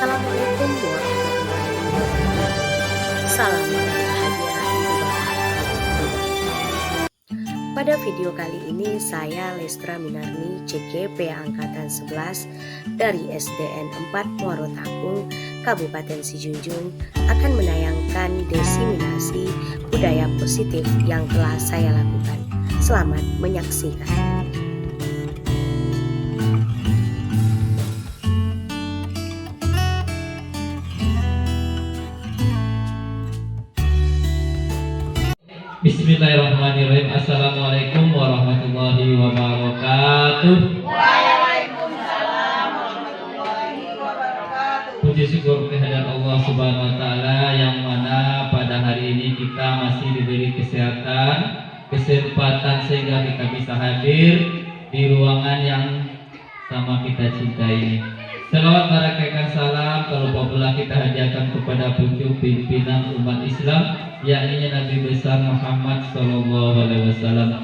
Assalamualaikum warahmatullahi wabarakatuh. Salam bahagia Ibu Bapak. Pada video kali ini saya Lestra Minarni CGP Angkatan 11 dari SDN 4 Muarotakung, Kabupaten Sijunjung akan menayangkan diseminasi budaya positif yang telah saya lakukan. Selamat menyaksikan. Bismillahirrahmanirrahim. Assalamualaikum warahmatullahi wabarakatuh. Waalaikumsalam warahmatullahi wabarakatuh. Puji syukur kehadirat Allah Subhanahu wa taala yang mana pada hari ini kita masih diberi kesempatan sehingga kita bisa hadir di ruangan yang sama kita cintai. Selawat barakah salam terlupa pula kita hadiahkan kepada pucuk pimpinan umat Islam, yakni Nabi besar Muhammad Sallallahu Alaihi Wasallam,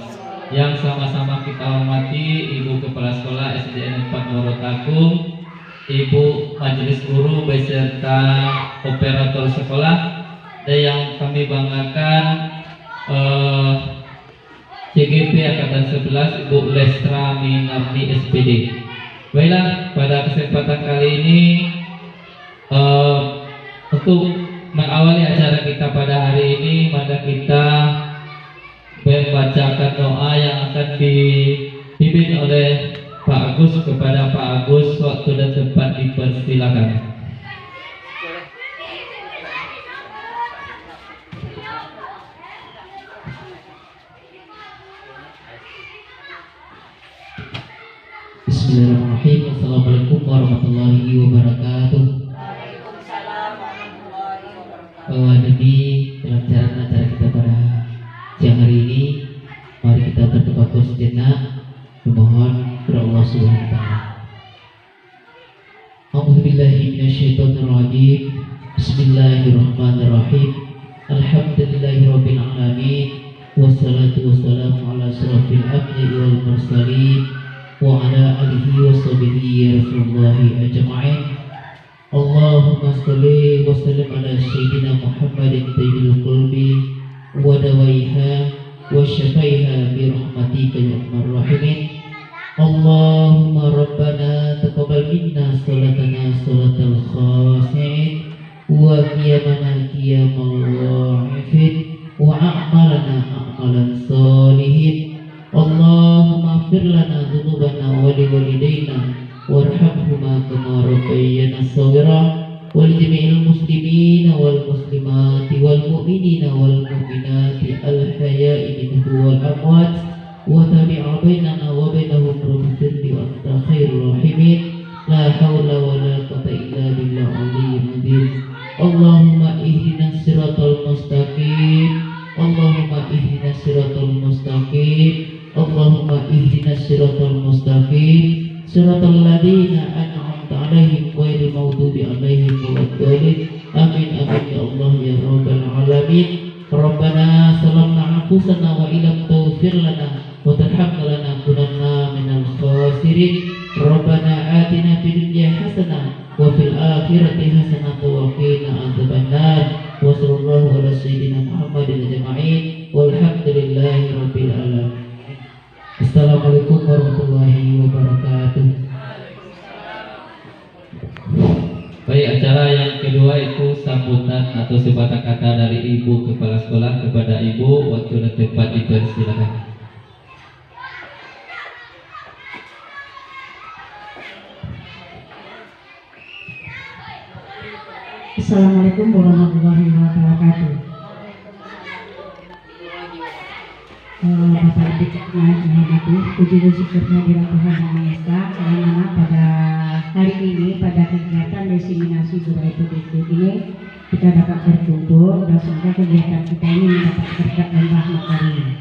yang sama-sama kita hormati Ibu Kepala Sekolah SDN 4 Muarotakung, Ibu Majelis Guru beserta operator sekolah, dan yang kami banggakan CGP Angkatan 11 Ibu Lestra Minarni SPD. Baiklah, pada kesempatan kali ini untuk mengawali acara kita pada hari ini, maka kita membacakan doa yang akan dipimpin oleh Pak Agus. Kepada Pak Agus, waktu dan tempat dipersilakan. Bismillahirrahmanirrahim. Assalamualaikum warahmatullahi wabarakatuh. Waalaikumsalam warahmatullahi wabarakatuh. Demi kelancaran acara kita pada siang hari ini, mari kita bertafakkur sejenak memohon kepada Allah Subhanahu wa taala. A'udzubillahi minasyaitonirrajim. Bismillahirrahmanirrahim. Alhamdulillahirabbil alamin. Wassalatu wassalamu ala asyrafil anbiya'i wal mursalin wa ala alihi wa sahbihi Rasulullahi ajma'in. Allahumma salli wa sallim ala sayyidina Muhammadin tayyibul qulbi wa dawaiha wa syafaiha bi rahmatika ya arhamar rahimin. Allahumma rabbana taqabbal minna salatana salatal khashi'in wa qiyamana qiyamal wa'ifin wa a'malana a'malan salihin. Allahumma ighfir lana dhunubana wa liwalidayna warhamhuma kama rabbayana shaghira wa li jami'il muslimina wal muslimati wal mu'minina wal mu'minati al hayya'i minhum wal amwat wa tabi'a bainana wa bainahum rabbil wa anta khairur rahimin. La haula wa la quwwata illa billahil aliyyil azim. Allahumma ihdinas siratal mustaqim. Allahumma ihdinas siratal mustaqim. Allahumma ihdinas siratal mustaqim. Siratal ladzina an'amta 'alaihim ghairil maghdubi 'alaihim waladdallin. Amin amin ya Allah ya rabbal alamin. Rabbana salamna anfusana wa illam taghfir lana wa tarhamna lanakunanna minal khasirin. Rabbana atina fid dunya hasanah wa fil akhirati hasanah wa qina adzabannar. Wa sallallahu ala sayyidina Muhammadin ajma'in walhamdulillahi rabbil alamin. Assalamualaikum warahmatullahi wabarakatuh. Baik, acara yang kedua itu sambutan atau sepatah kata dari Ibu Kepala Sekolah kepada Ibu. Waktu dan tempat dipersilakan. Assalamualaikum warahmatullahi wabarakatuh. Bapak Ibu yang dihormati, puji syukur kehadirat Tuhan Yang Maha Esa, yang mana pada hari ini, pada kegiatan diseminasi budaya positif ini, kita dapat berkumpul dan semoga kegiatan kita ini mendapat berkat dan rahmat dari.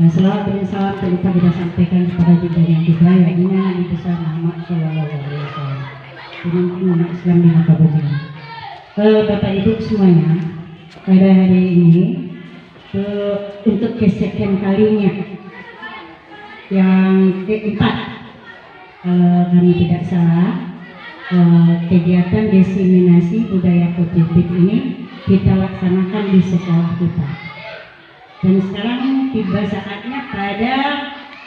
Dan selawat dan salam terlupa kita sampaikan kepada junjungan yang juga, yakni Nabi besar Muhammad Sallallahu Alaihi Wasallam, pemimpin umat Islam di masa bumi. Bapak Ibu semuanya, pada hari ini untuk kesekian kalinya yang keempat, kami tidak salah, kegiatan diseminasi budaya positif ini kita laksanakan di sekolah kita. Dan sekarang tiba saatnya pada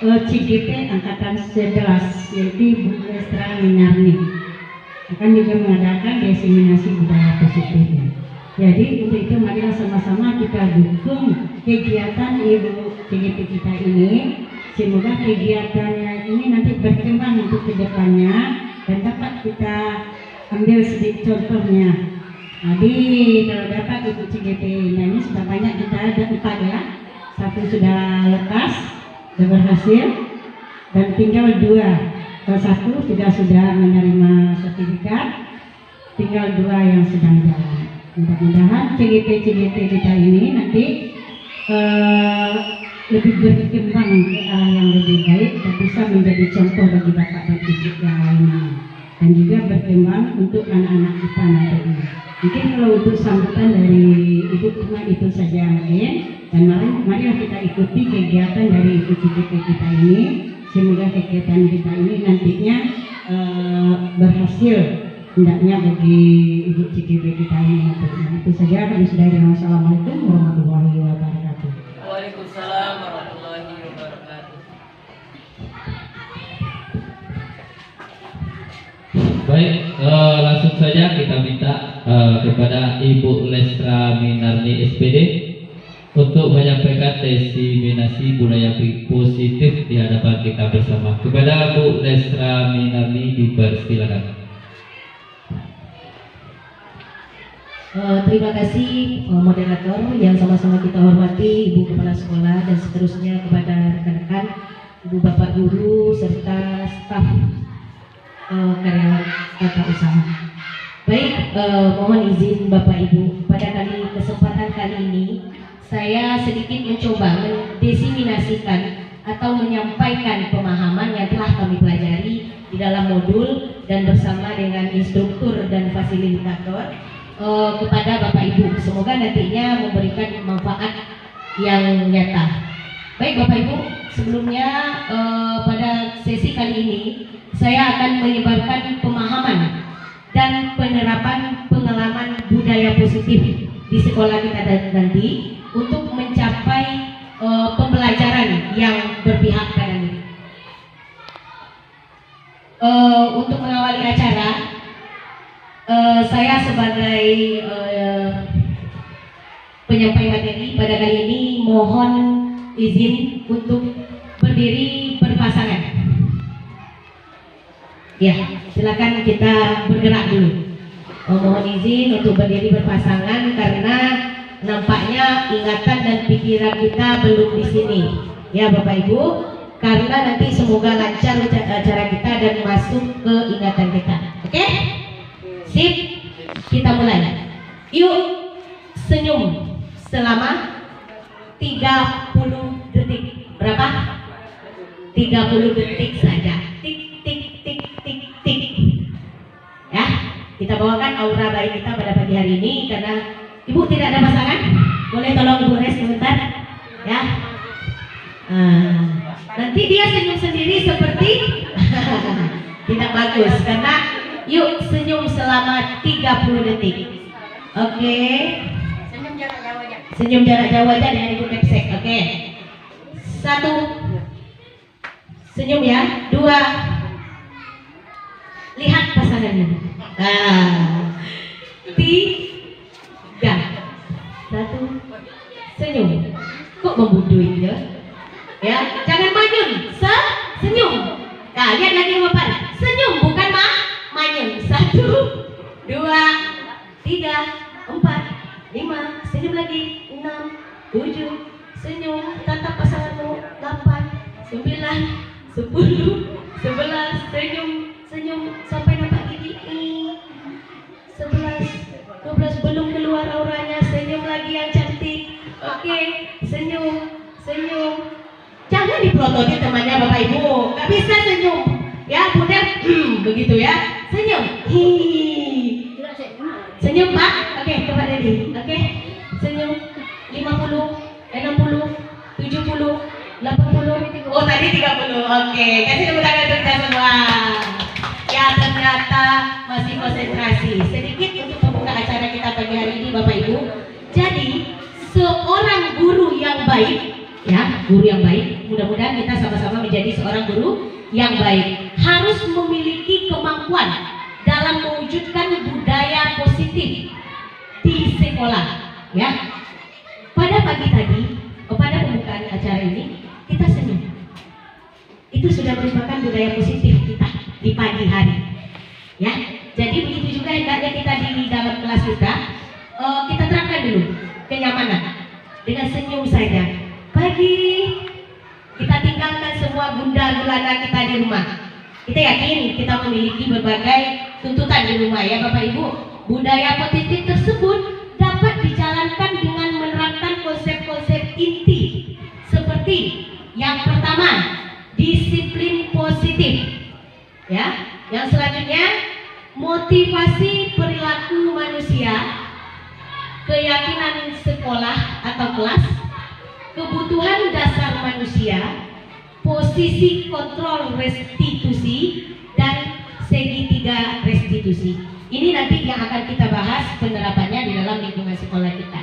CGP angkatan 11, yaitu Ibu Lestra Minarni akan juga mengadakan diseminasi budaya positif. Jadi untuk itu marilah sama-sama kita dukung kegiatan Ibu CGP kita ini. Semoga kegiatannya ini nanti berkembang untuk kedepannya dan dapat kita ambil sedikit contohnya. Jadi kalau dapat Ibu CGP ini sudah banyak, kita ada 4 ya. 1 sudah lepas, sudah berhasil, dan tinggal 2. Kalau 1 sudah menerima sertifikat, tinggal 2 yang sedang jalan. Mudah-mudahan CGP kita ini nanti lebih berkembang ke arah yang lebih baik dan bisa menjadi contoh bagi bapak dan ibu yang lainnya, dan juga berkembang untuk anak-anak kita nantinya. Mungkin kalau untuk sambutan dari ibu cuma itu saja mungkin, dan marilah kita ikuti kegiatan dari ibu CGP kita ini. Semoga kegiatan kita ini nantinya berhasil hendaknya bagi ibu CGP kita ini. Itu saja kami sudahi dengan assalamualaikum warahmatullahi wabarakatuh. Waalaikumsalam warahmatullahi wabarakatuh. Baik, langsung saja kita minta kepada Ibu Lestra Minarni SPD untuk menyampaikan diseminasi budaya positif di hadapan kita bersama. Kepada Bu Lestra Minarni dipersilakan. Terima kasih moderator yang sama-sama kita hormati, Ibu Kepala Sekolah dan seterusnya, kepada rekan-rekan, Ibu Bapak Guru serta staf karyawan tata usaha. Baik, mohon izin Bapak Ibu, pada kesempatan kali ini saya sedikit mencoba mendiseminasikan atau menyampaikan pemahaman yang telah kami pelajari di dalam modul dan bersama dengan instruktur dan fasilitator kepada Bapak Ibu. Semoga nantinya memberikan manfaat yang nyata. Baik Bapak Ibu, sebelumnya pada sesi kali ini saya akan menyebarkan pemahaman dan penerapan pengalaman budaya positif di sekolah kita nanti untuk mencapai pembelajaran yang berpihak pada diri. Untuk mengawali acara, saya sebagai penyampai materi pada kali ini mohon izin untuk berdiri berpasangan. Ya, silakan kita bergerak dulu. Mohon izin untuk berdiri berpasangan karena nampaknya ingatan dan pikiran kita belum di sini. Ya Bapak Ibu, karena nanti semoga lancar acara kita dan masuk ke ingatan kita. Oke? Sip, kita mulai. Yuk, senyum selama 30 detik. Berapa? 30 detik saja. Tik, tik, tik, tik, tik. Ya, kita bawakan aura baik kita pada pagi hari ini. Karena Ibu tidak ada pasangan, boleh tolong Ibu rest sebentar. Ya. Nanti dia senyum sendiri seperti tidak bagus. Karena yuk senyum selama 30 detik. Oke. Senyum jarak jauh aja. Senyum jarak jauh aja dengan Ibu Kepsek. Oke. 1. Senyum ya. 2. Lihat pasangannya. 3. 1. Senyum. Kok membudui ya? Ya, jangan manyun. Senyum. Nah, lihat lagi Bapak. Senyum bukan manyun. 1, 2, 3, 4, 5. Senyum lagi. 6, 7. Senyum. Tatap pasanganmu. 8, 9, 10, 11. Senyum sampai nampak gigi. 11, 12. Belum keluar auranya. Senyum lagi yang cantik. Oke, senyum. Jangan dipelototin temannya Bapak Ibu. Gak bisa senyum. Ya, Bunda. Begitu ya. Senyum. Senyum Pak. Oke, coba Dedi. Oke. Senyum. 50, 60, 70, 80. Oh, tadi 30. Oke, kasih tepuk tangan untuk kita semua. Ya, Ya, ternyata masih konsentrasi. Sedikit untuk membuka acara kita pagi hari ini, Bapak Ibu. Jadi, seorang guru yang baik, ya, guru yang baik, mudah-mudahan kita sama-sama menjadi seorang guru yang baik, harus memiliki kemampuan dalam mewujudkan budaya positif di sekolah, ya. Pada pagi tadi, pada pembukaan acara ini, kita senyum. Itu sudah merupakan budaya positif kita di pagi hari, ya. Jadi begitu juga hendaknya kita di dalam kelas kita terapkan dulu kenyamanan dengan senyum saja. Pagi kita tinggalkan semua gundah gulana kita di rumah. Kita yakin kita memiliki berbagai tuntutan di rumah, ya Bapak Ibu. Budaya positif tersebut dapat dijalankan dengan menerapkan konsep-konsep inti seperti yang pertama, disiplin positif, ya. Yang selanjutnya, motivasi perilaku manusia, keyakinan sekolah atau kelas, kebutuhan dasar manusia, posisi kontrol restitusi, dan segitiga restitusi. Ini nanti yang akan kita bahas penerapannya di dalam lingkungan sekolah kita.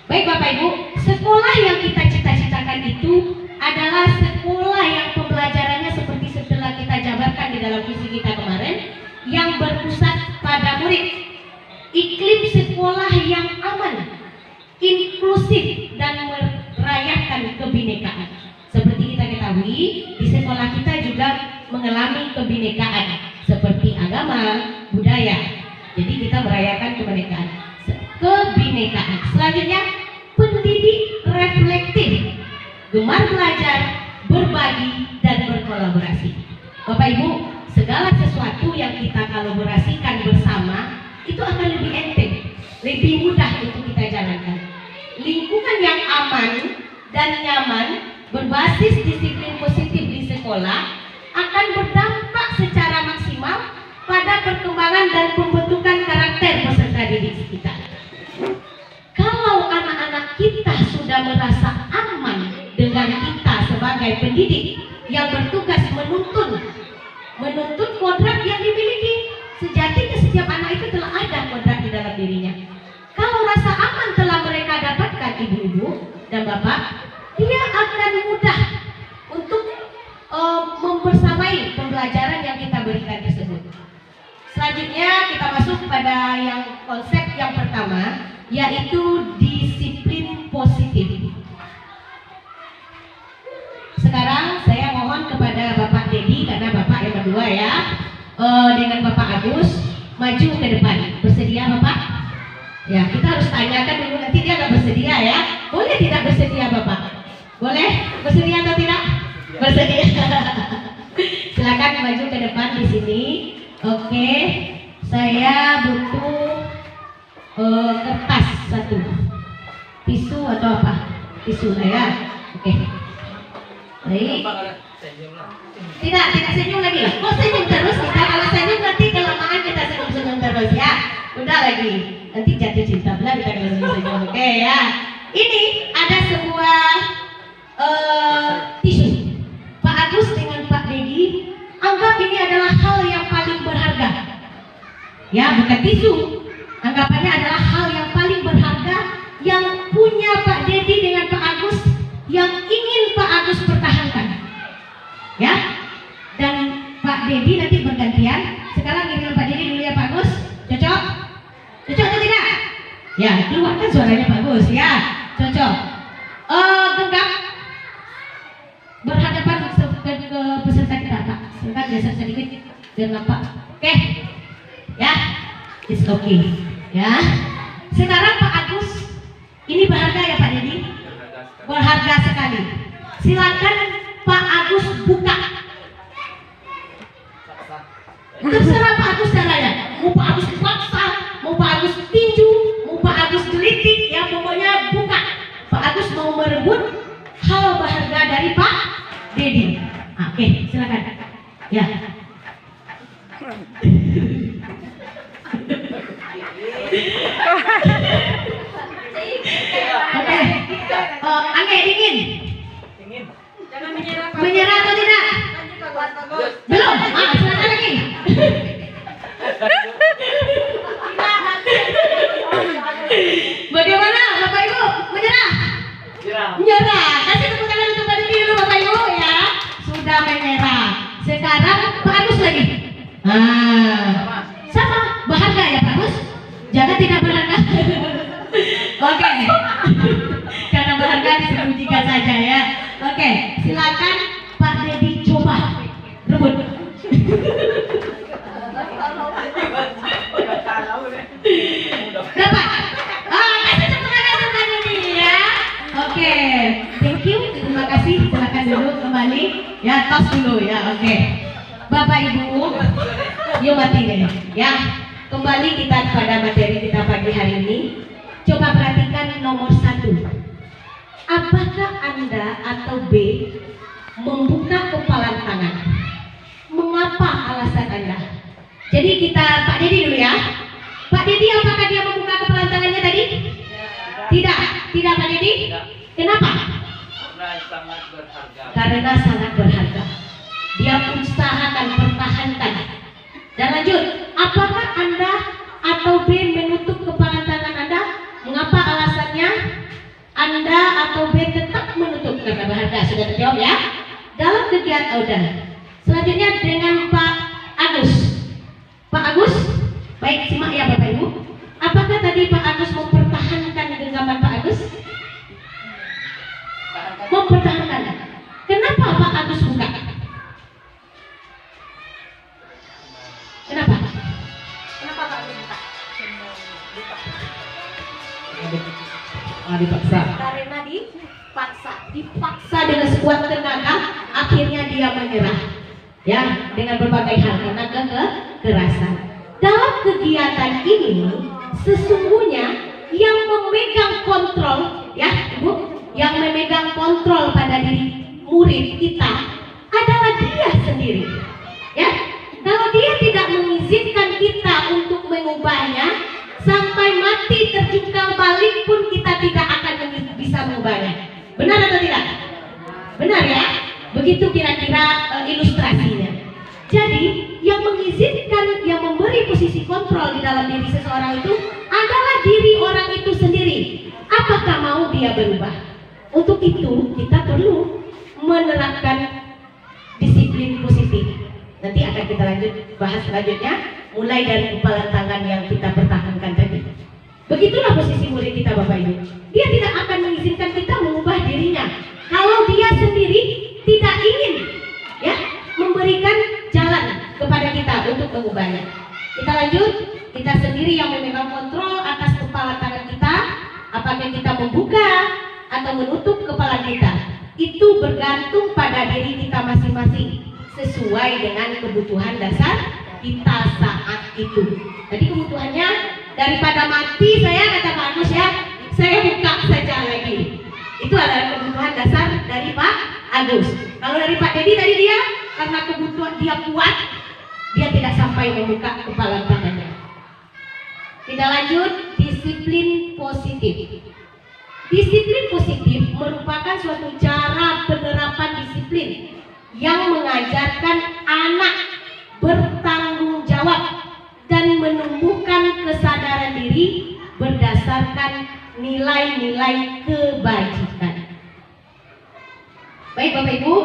Baik Bapak Ibu, sekolah yang kita cita-citakan itu adalah sekolah yang pembelajarannya seperti setelah kita jabarkan di dalam visi kita kemarin, yang berpusat pada murid, iklim sekolah yang aman, inklusif, dan merayakan kebinekaan. Seperti kita ketahui, di sekolah kita juga mengalami kebinekaan seperti agama, budaya. Jadi kita merayakan kebinekaan. Selanjutnya, pendidik reflektif, gemar belajar, berbagi, dan berkolaborasi. Bapak Ibu, segala sesuatu yang kita kolaborasikan bersama itu akan lebih enteng, lebih mudah untuk kita jalankan. Lingkungan yang aman dan nyaman berbasis disiplin positif di sekolah akan berdampak secara maksimal pada perkembangan dan pembentukan karakter peserta didik kita. Kalau anak-anak kita sudah merasa aman dengan kita sebagai pendidik yang bertugas menuntun kodrat yang dimiliki, sejatinya setiap anak itu telah ada kodrat di dalam dirinya. Kalau rasa aman telah mereka dapatkan, ibu-ibu dan bapak, dia akan mudah untuk membersamai pembelajaran yang kita berikan tersebut. Selanjutnya kita masuk pada yang konsep yang pertama, yaitu disiplin positif. Sekarang saya mohon kepada Bapak Dedi, karena Bapak yang kedua ya, dengan Bapak Agus maju ke depan. Bersedia Bapak? Ya, kita harus tanyakan dulu, nanti dia nggak bersedia ya. Boleh tidak bersedia Bapak? Boleh? Bersedia atau tidak? Bersedia. Silakan maju ke depan di sini. Oke, saya butuh kertas satu, tisu atau apa? Tisu ya. Oke. Baik. Tidak senyum lagi. Kok senyum terus kita? Kalau senyum nanti kelemahan kita senyum terus ya. Udah lagi. Nanti jatuh cinta belah kita kalau senyum. Oke ya. Ini ada sebuah tisu. Pak Agus dengan Pak Dedi anggap ini adalah hal yang paling berharga. Ya, bukan tisu. Anggapannya adalah hal yang paling berharga yang punya Pak Dedi dengan Pak Agus, yang ingin Pak Agus pertahankan. Ya. Dan Pak Dedi nanti bergantian. Sekarang giliran Pak Dedi dulu ya Pak Agus. Cocok? Cocok atau tidak? Ya, keluarkan suaranya Pak Agus ya. Cocok. Genggam. Berhadapan ke peserta kita Pak. Sebentar geser sedikit biar nampak. Oke. Ya. It's okay. Ya. Sekarang Pak Agus, ini berharga ya Pak Dedi? Berharga sekali. Silakan Pak Agus buka. Terserah Pak Agus caranya. Mau Pak Agus paksa, mau Pak Agus tinju, mau Pak Agus gelitik, ya pokoknya buka. Pak Agus mau merebut hal berharga dari Pak Dedi. Oke, silakan. Ya. Oke. Angge dingin. Jangan menyerah. Menyerah atau tidak? Belum. Silakan lagi. Sama berharga ya Pak Gus? Jangan tidak berharga. Oke. Karena berharga disembunyikan saja ya. Oke, silakan Pak Dedi coba rebut. Dapat. Kasih tepuk tangan untuk Pak Dedi ya. Oke, thank you. Terima kasih. Silakan dulu kembali. Ya, tos dulu ya. Oke. Bapak Ibu, yuk mati deh. Ya, kembali kita pada materi kita pagi hari ini. Coba perhatikan nomor 1. Apakah Anda atau B membuka kepalan tangan? Mengapa alasan Anda? Jadi kita Pak Dedi dulu ya. Pak Dedi, apakah dia membuka kepalan tangannya tadi? Tidak, tidak Pak Dedi. Kenapa? Karena sangat berharga. Dia usahakan pertahankan. Dan lanjut, apakah Anda atau B menutup kepala tangan Anda? Mengapa alasannya? Anda atau B tetap menutup karena berharga. Sudah terjawab ya? Dalam kegiatan selanjutnya dengan Pak Agus. Pak Agus, baik simak ya Bapak Ibu. Apakah tadi Pak Agus mempertahankan genggaman Pak Agus? Mempertahankan. Kenapa Pak Agus buka? Kenapa? Kenapa Pak dibuka? Dipaksa. Karena dipaksa dengan sekuat tenaga, akhirnya dia menyerah. Ya, dengan berbagai hal karena kekerasan. Dalam kegiatan ini sesungguhnya yang memegang kontrol, ya Ibu, yang memegang kontrol pada diri murid kita adalah dia sendiri. Ya, kalau dia tidak mengizinkan kita untuk mengubahnya, sampai mati terjungkal balik pun kita tidak akan bisa mengubahnya. Benar atau tidak? Benar ya? Begitu kira-kira ilustrasinya. Jadi yang mengizinkan, yang memberi posisi kontrol di dalam diri seseorang itu adalah diri orang itu sendiri. Apakah mau dia berubah? Untuk itu kita perlu menerapkan disiplin positif. Nanti akan kita lanjut bahas selanjutnya, mulai dari kepala tangan yang kita pertahankan tadi. Begitulah posisi murid kita Bapak Ibu. Dia tidak akan mengizinkan kita mengubah dirinya kalau dia sendiri tidak ingin ya memberikan jalan kepada kita untuk mengubahnya. Kita lanjut, kita sendiri yang memegang kontrol atas kepala tangan kita. Apakah kita membuka atau menutup kepala kita, itu bergantung pada diri kita masing-masing sesuai dengan kebutuhan dasar kita saat itu. Jadi kebutuhannya daripada mati, saya kata Pak Agus ya, saya buka saja lagi. Itu adalah kebutuhan dasar dari Pak Agus. Kalau dari Pak Dedi tadi dia karena kebutuhan dia kuat, dia tidak sampai membuka kepala tangannya. Kita lanjut, disiplin positif. Disiplin positif merupakan suatu cara penerapan disiplin yang mengajarkan anak bertanggung jawab dan menumbuhkan kesadaran diri berdasarkan nilai-nilai kebajikan. Baik Bapak Ibu,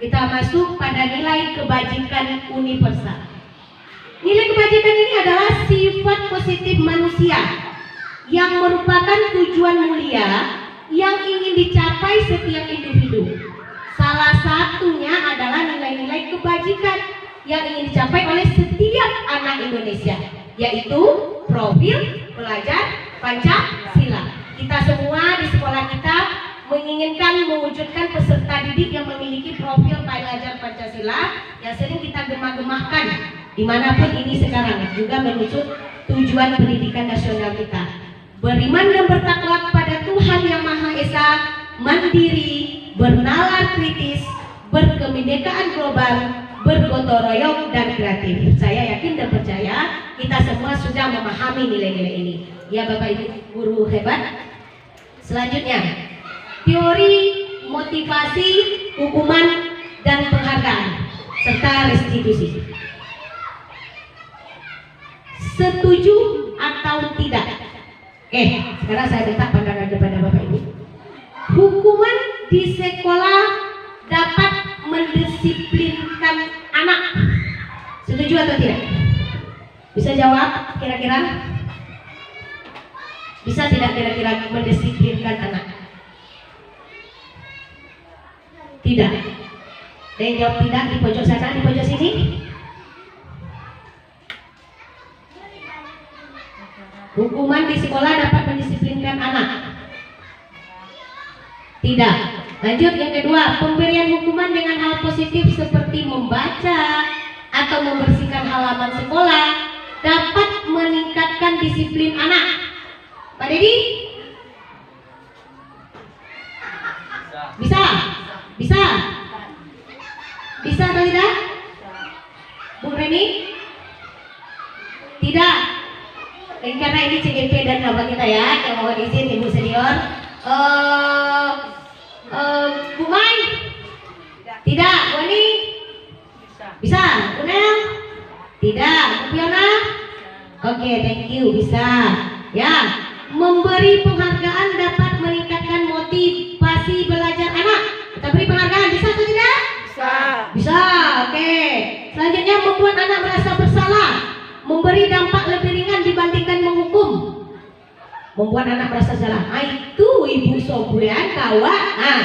kita masuk pada nilai kebajikan universal. Nilai kebajikan ini adalah sifat positif manusia yang merupakan tujuan mulia yang ingin dicapai setiap individu. Salah satunya adalah nilai-nilai kebajikan yang ingin dicapai oleh setiap anak Indonesia, yaitu profil pelajar Pancasila. Kita semua di sekolah kita menginginkan mewujudkan peserta didik yang memiliki profil pelajar Pancasila yang sering kita gemah-gemahkan dimanapun ini sekarang, juga menuju tujuan pendidikan nasional kita. Beriman dan bertakwa kepada Tuhan Yang Maha Esa, mandiri, bernalar kritis, berkebinekaan global, bergotong royong dan kreatif. Saya yakin dan percaya kita semua sudah memahami nilai-nilai ini. Ya Bapak Ibu guru hebat. Selanjutnya, teori motivasi, hukuman dan penghargaan serta restitusi. Setuju atau tidak? Sekarang saya minta pandangan kepada Bapak Ibu. Hukuman di sekolah dapat mendisiplinkan anak. Setuju atau tidak? Bisa jawab kira-kira? Bisa tidak kira-kira mendisiplinkan anak? Tidak. Ada yang jawab tidak di pojok sana, di pojok sini? Hukuman di sekolah dapat mendisiplinkan anak? Tidak. Lanjut yang kedua, pemberian hukuman dengan hal positif seperti membaca atau membersihkan halaman sekolah dapat meningkatkan disiplin anak. Pak Dedi? Bisa? Bisa? Bisa atau tidak? Bu Reni? Tidak. Karena ini CGP dan bapak kita ya, yang mohon izin Ibu Senior. Bu Mai? Tidak. Bu Ani? Bisa. Bu Nel? Tidak. Bu Fiona? Oke, thank you. Bisa. Ya, memberi penghargaan dapat meningkatkan motivasi belajar anak. Kita beri penghargaan, bisa atau tidak? Bisa. Bisa, oke. Selanjutnya membuat anak merasa bersalah, memberi dampak lebih ringan dibandingkan menghukum. Membuat anak merasa salah. Itu Ibu Sobrian kawan.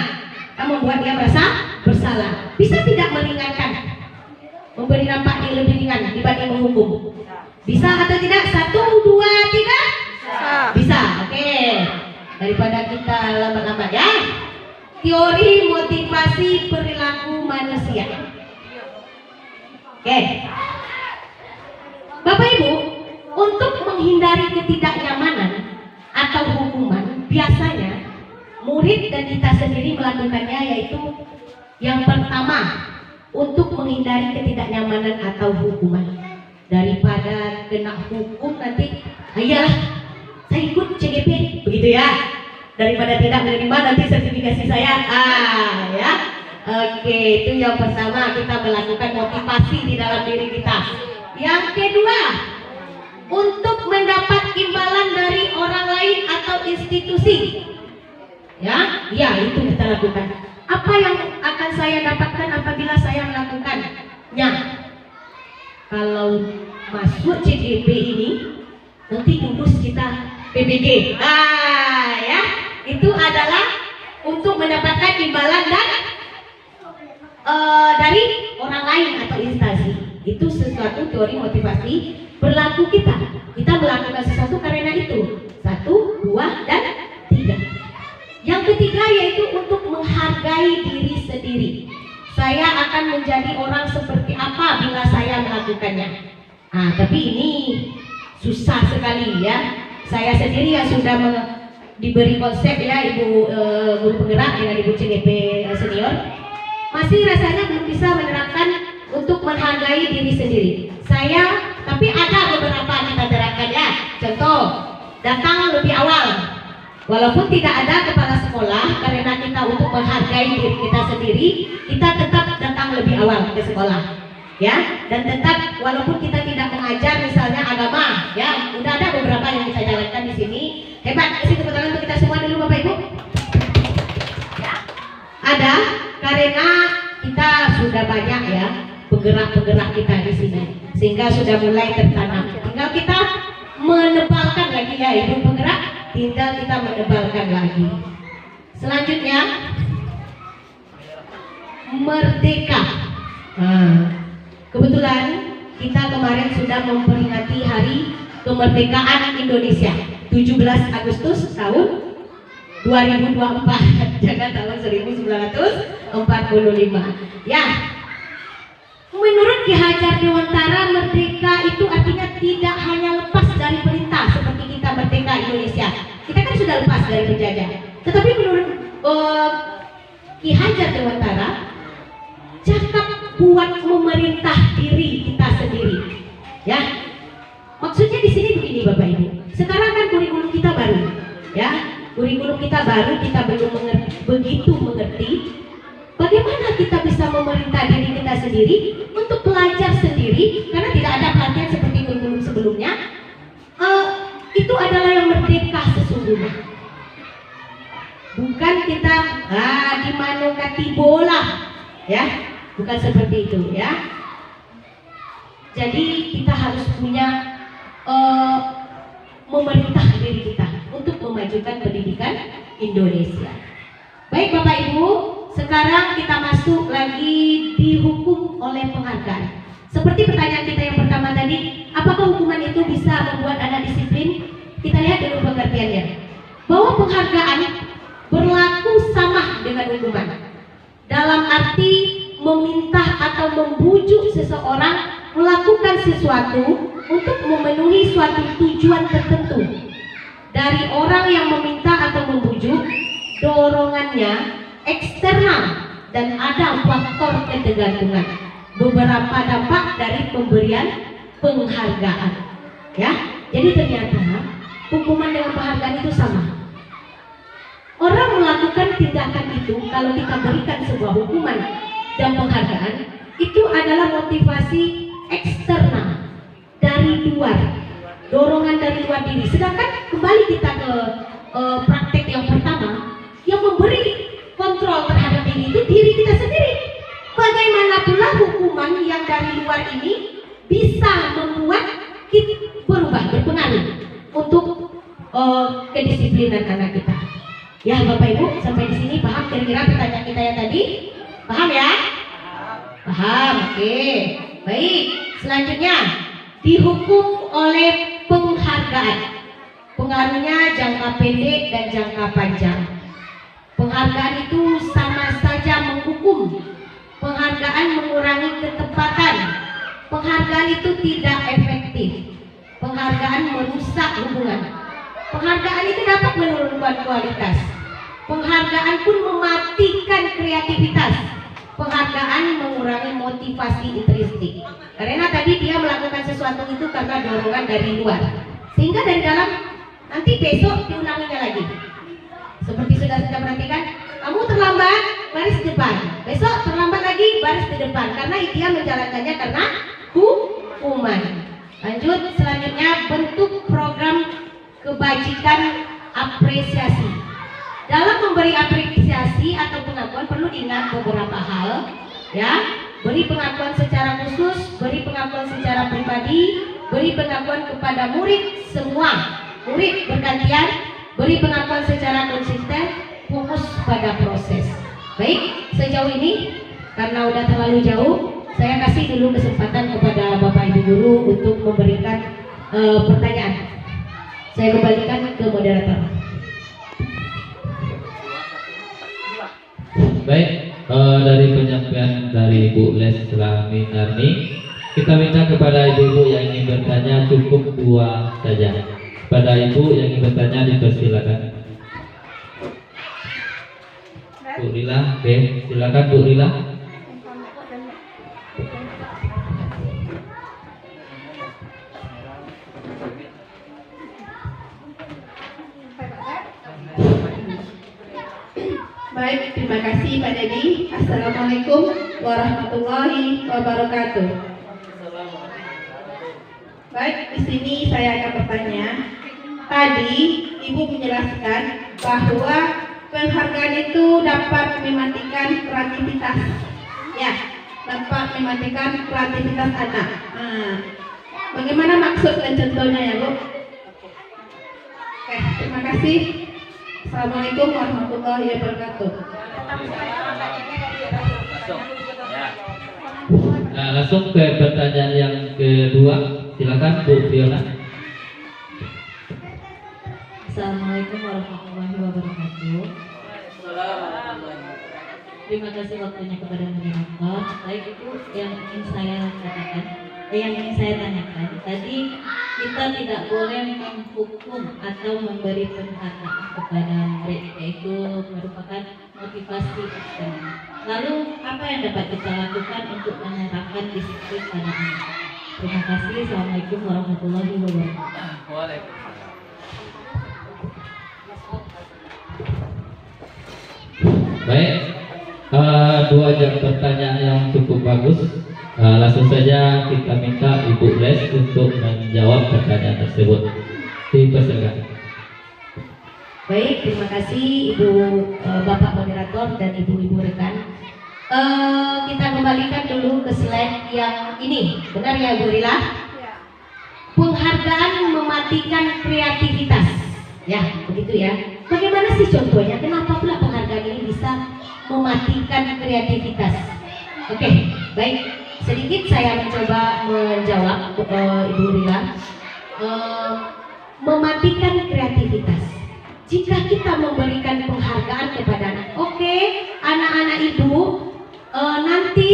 Membuat dia merasa bersalah. Bisa tidak meringankan? Memberi dampak yang lebih ringan dibanding menghukum. Bisa atau tidak? 1, 2, 3. Bisa, oke. Daripada kita lambat-lambat ya. Teori motivasi perilaku manusia. Oke. Bapak Ibu, untuk menghindari ketidaknyamanan atau hukuman, biasanya murid dan kita sendiri melakukannya, yaitu yang pertama, untuk menghindari ketidaknyamanan atau hukuman. Daripada kena hukum nanti, ayolah saya ikut CGP, begitu ya. Daripada tidak menerima nanti sertifikasi saya. Ya. Oke, itu yang pertama, kita melakukan motivasi di dalam diri kita. Yang kedua, untuk mendapat imbalan dari orang lain atau institusi. Ya, itu kita lakukan. Apa yang akan saya dapatkan apabila saya melakukannya? Kalau masuk CGP ini, nanti urus kita PBG. Ya, itu adalah untuk mendapatkan imbalan dan dari orang lain atau instansi. Itu sesuatu teori motivasi berlaku kita. Kita melakukan sesuatu karena itu. 1, 2, dan 3. Yang ketiga yaitu untuk menghargai diri sendiri. Saya akan menjadi orang seperti apa bila saya melakukannya. Tapi ini susah sekali ya. Saya sendiri yang sudah diberi konsep ya Ibu guru penggerak dengan Ibu CGP senior, masih rasanya belum bisa menerapkan untuk menghargai diri sendiri. Tapi ada beberapa kita terapkan ya. Contoh, datang lebih awal. Walaupun tidak ada kepala sekolah, karena kita untuk menghargai diri kita sendiri, kita tetap datang lebih awal ke sekolah. Ya, dan tetap walaupun kita tidak mengajar misalnya agama, ya, udah ada beberapa yang kita jalankan di sini. Hebat, kasih tepuk tangan untuk kita semua dulu Bapak Ibu. Ya, ada karena kita sudah banyak ya penggerak-penggerak kita di sini, sehingga sudah mulai tertanam. Tinggal kita menebalkan lagi ya Ibu penggerak, tinggal kita menebalkan lagi. Selanjutnya merdeka. Kebetulan kita kemarin sudah memperingati Hari Kemerdekaan Indonesia 17 Agustus tahun 2024, jangan tahun 1945. Ya, menurut Ki Hajar Dewantara, merdeka itu artinya tidak hanya lepas dari perintah seperti kita merdeka Indonesia. Kita kan sudah lepas dari penjajah. Tetapi menurut Ki Hajar Dewantara, cakap buat memerintah diri kita sendiri. Ya, maksudnya di sini begini Bapak Ibu. Sekarang kan kurikulum kita baru, ya. Kurikulum kita baru, kita belum begitu mengerti bagaimana kita bisa memerintah diri kita sendiri untuk belajar sendiri, karena tidak ada pelatihan seperti kurikulum sebelumnya. Itu adalah yang merdeka sesungguhnya. Bukan kita di mana kati bola, ya, bukan seperti itu, ya. Jadi kita harus punya memerintah diri kita untuk memajukan pendidikan Indonesia. Baik Bapak Ibu, sekarang kita masuk lagi dihukum oleh penghargaan. Seperti pertanyaan kita yang pertama tadi, apakah hukuman itu bisa membuat anak disiplin? Kita lihat dulu pengertiannya. Bahwa penghargaan berlaku sama dengan hukuman. Dalam arti meminta atau membujuk seseorang melakukan sesuatu untuk memenuhi suatu tujuan tertentu. Dari orang yang meminta atau membujuk, dorongannya eksternal dan ada faktor ketergantungan. Beberapa dampak dari pemberian penghargaan. Ya, jadi ternyata hukuman dengan penghargaan itu sama. Orang melakukan tindakan itu kalau kita berikan sebuah hukuman dan penghargaan itu adalah motivasi eksternal dari luar, dorongan dari luar diri. Sedangkan kembali kita ke praktek yang pertama, yang memberi kontrol terhadap diri itu diri kita sendiri. Bagaimana pula hukuman yang dari luar ini bisa membuat kita berubah, berpengaruh untuk kedisiplinan anak kita. Ya Bapak Ibu, sampai di sini paham kira-kira pertanyaan kita yang tadi? Paham ya? Paham, oke. Baik, selanjutnya dihukum oleh penghargaan. Pengaruhnya jangka pendek dan jangka panjang. Penghargaan itu sama saja menghukum. Penghargaan mengurangi ketepatan. Penghargaan itu tidak efektif. Penghargaan merusak hubungan. Penghargaan itu dapat menurunkan kualitas. Penghargaan pun mematikan kreativitas. Penghargaan mengurangi motivasi intrinsik. Karena tadi dia melakukan sesuatu itu karena dorongan dari luar. Sehingga dari dalam nanti besok diulanginya lagi. Seperti sudah kita perhatikan, kamu terlambat, baris depan. Besok terlambat lagi, baris di depan. Karena dia menjalankannya karena hukuman. Lanjut, selanjutnya bentuk program kebajikan apresiasi. Dalam memberi apresiasi atau pengakuan perlu diingat beberapa hal, ya. Beri pengakuan secara khusus, beri pengakuan secara pribadi, beri pengakuan kepada murid semua, murid bergantian, beri pengakuan secara konsisten, fokus pada proses. Baik, sejauh ini karena udah terlalu jauh, saya kasih dulu kesempatan kepada Bapak Ibu Guru untuk memberikan pertanyaan. Saya kembalikan ke moderator. Baik, dari penyampaian dari Ibu Lestra Minarni, kita minta kepada ibu-ibu yang ingin bertanya cukup 2 saja. Pada ibu yang ingin bertanya dipersilakan. Bu Rila, oke, silakan Bu Rila. Baik, terima kasih Pak Dedi. Assalamualaikum warahmatullahi wabarakatuh. Baik, di sini saya akan bertanya. Tadi Ibu menjelaskan bahwa penghargaan itu dapat mematikan kreativitas. Ya, dapat mematikan kreativitas anak. Bagaimana maksud dan contohnya ya Bu? Oke, terima kasih. Assalamualaikum warahmatullahi wabarakatuh. Nah, langsung ke pertanyaan yang kedua. Silakan Bu Fiona. Assalamualaikum warahmatullahi wabarakatuh. Terima kasih waktunya kepada moderator. Baik, itu yang ingin saya katakan, yang ingin saya tanyakan. Tadi kita tidak boleh menghukum atau memberi penghargaan kepada murid, yaitu merupakan motivasi eksternal. Lalu apa yang dapat kita lakukan untuk menerapkan disiplin pada anak? Terima kasih. Assalamualaikum warahmatullahi wabarakatuh. Baik, 2 jam pertanyaan yang cukup bagus. Langsung saja kita minta Ibu Les untuk menjawab pertanyaan tersebut. Dipersilakan. Baik, terima kasih Ibu Bapak moderator dan ibu-ibu rekan. Kita kembalikan dulu ke slide yang ini. Benar ya Bu Rila? Penghargaan mematikan kreativitas. Ya, begitu ya. Bagaimana sih contohnya? Kenapa pula penghargaan ini bisa mematikan kreativitas? Oke, baik. Sedikit saya mencoba menjawab Ibu Rila. Mematikan kreativitas. Jika kita memberikan penghargaan kepada anak, oke, anak-anak ibu, nanti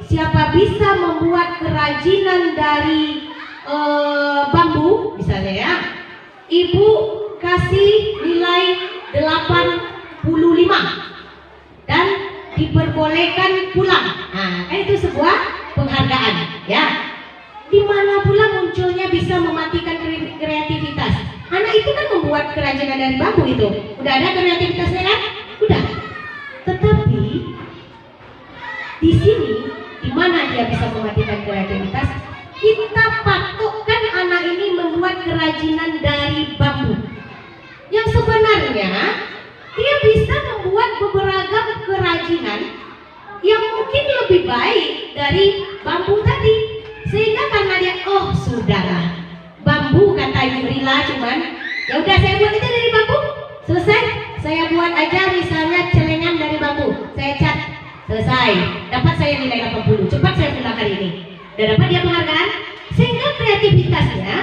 siapa bisa membuat kerajinan dari bambu, misalnya ya, ibu kasih nilai 85 dan diperbolehkan pulang. Nah, kan itu sebuah penghargaan, ya. Di mana pula munculnya bisa mematikan kreativitas? Anak itu kan membuat kerajinan dari bambu itu, udah ada kreativitasnya kan? Udah. Tetapi di sini, di mana dia bisa mematikan kreativitas? Kita patokkan anak ini membuat kerajinan dari bambu. Yang sebenarnya dia bisa membuat beberapa kerajinan yang mungkin lebih baik dari bambu tadi. Sehingga karena dia, oh sudahlah, bambu kata Ibu Rila cuman, ya udah saya buat aja dari bambu, selesai. Saya buat aja misalnya celengan dari bambu, saya cat, selesai. Dapat saya nilai 80, cepat saya pulang hari ini. Dan dapat dia penghargaan, sehingga kreativitasnya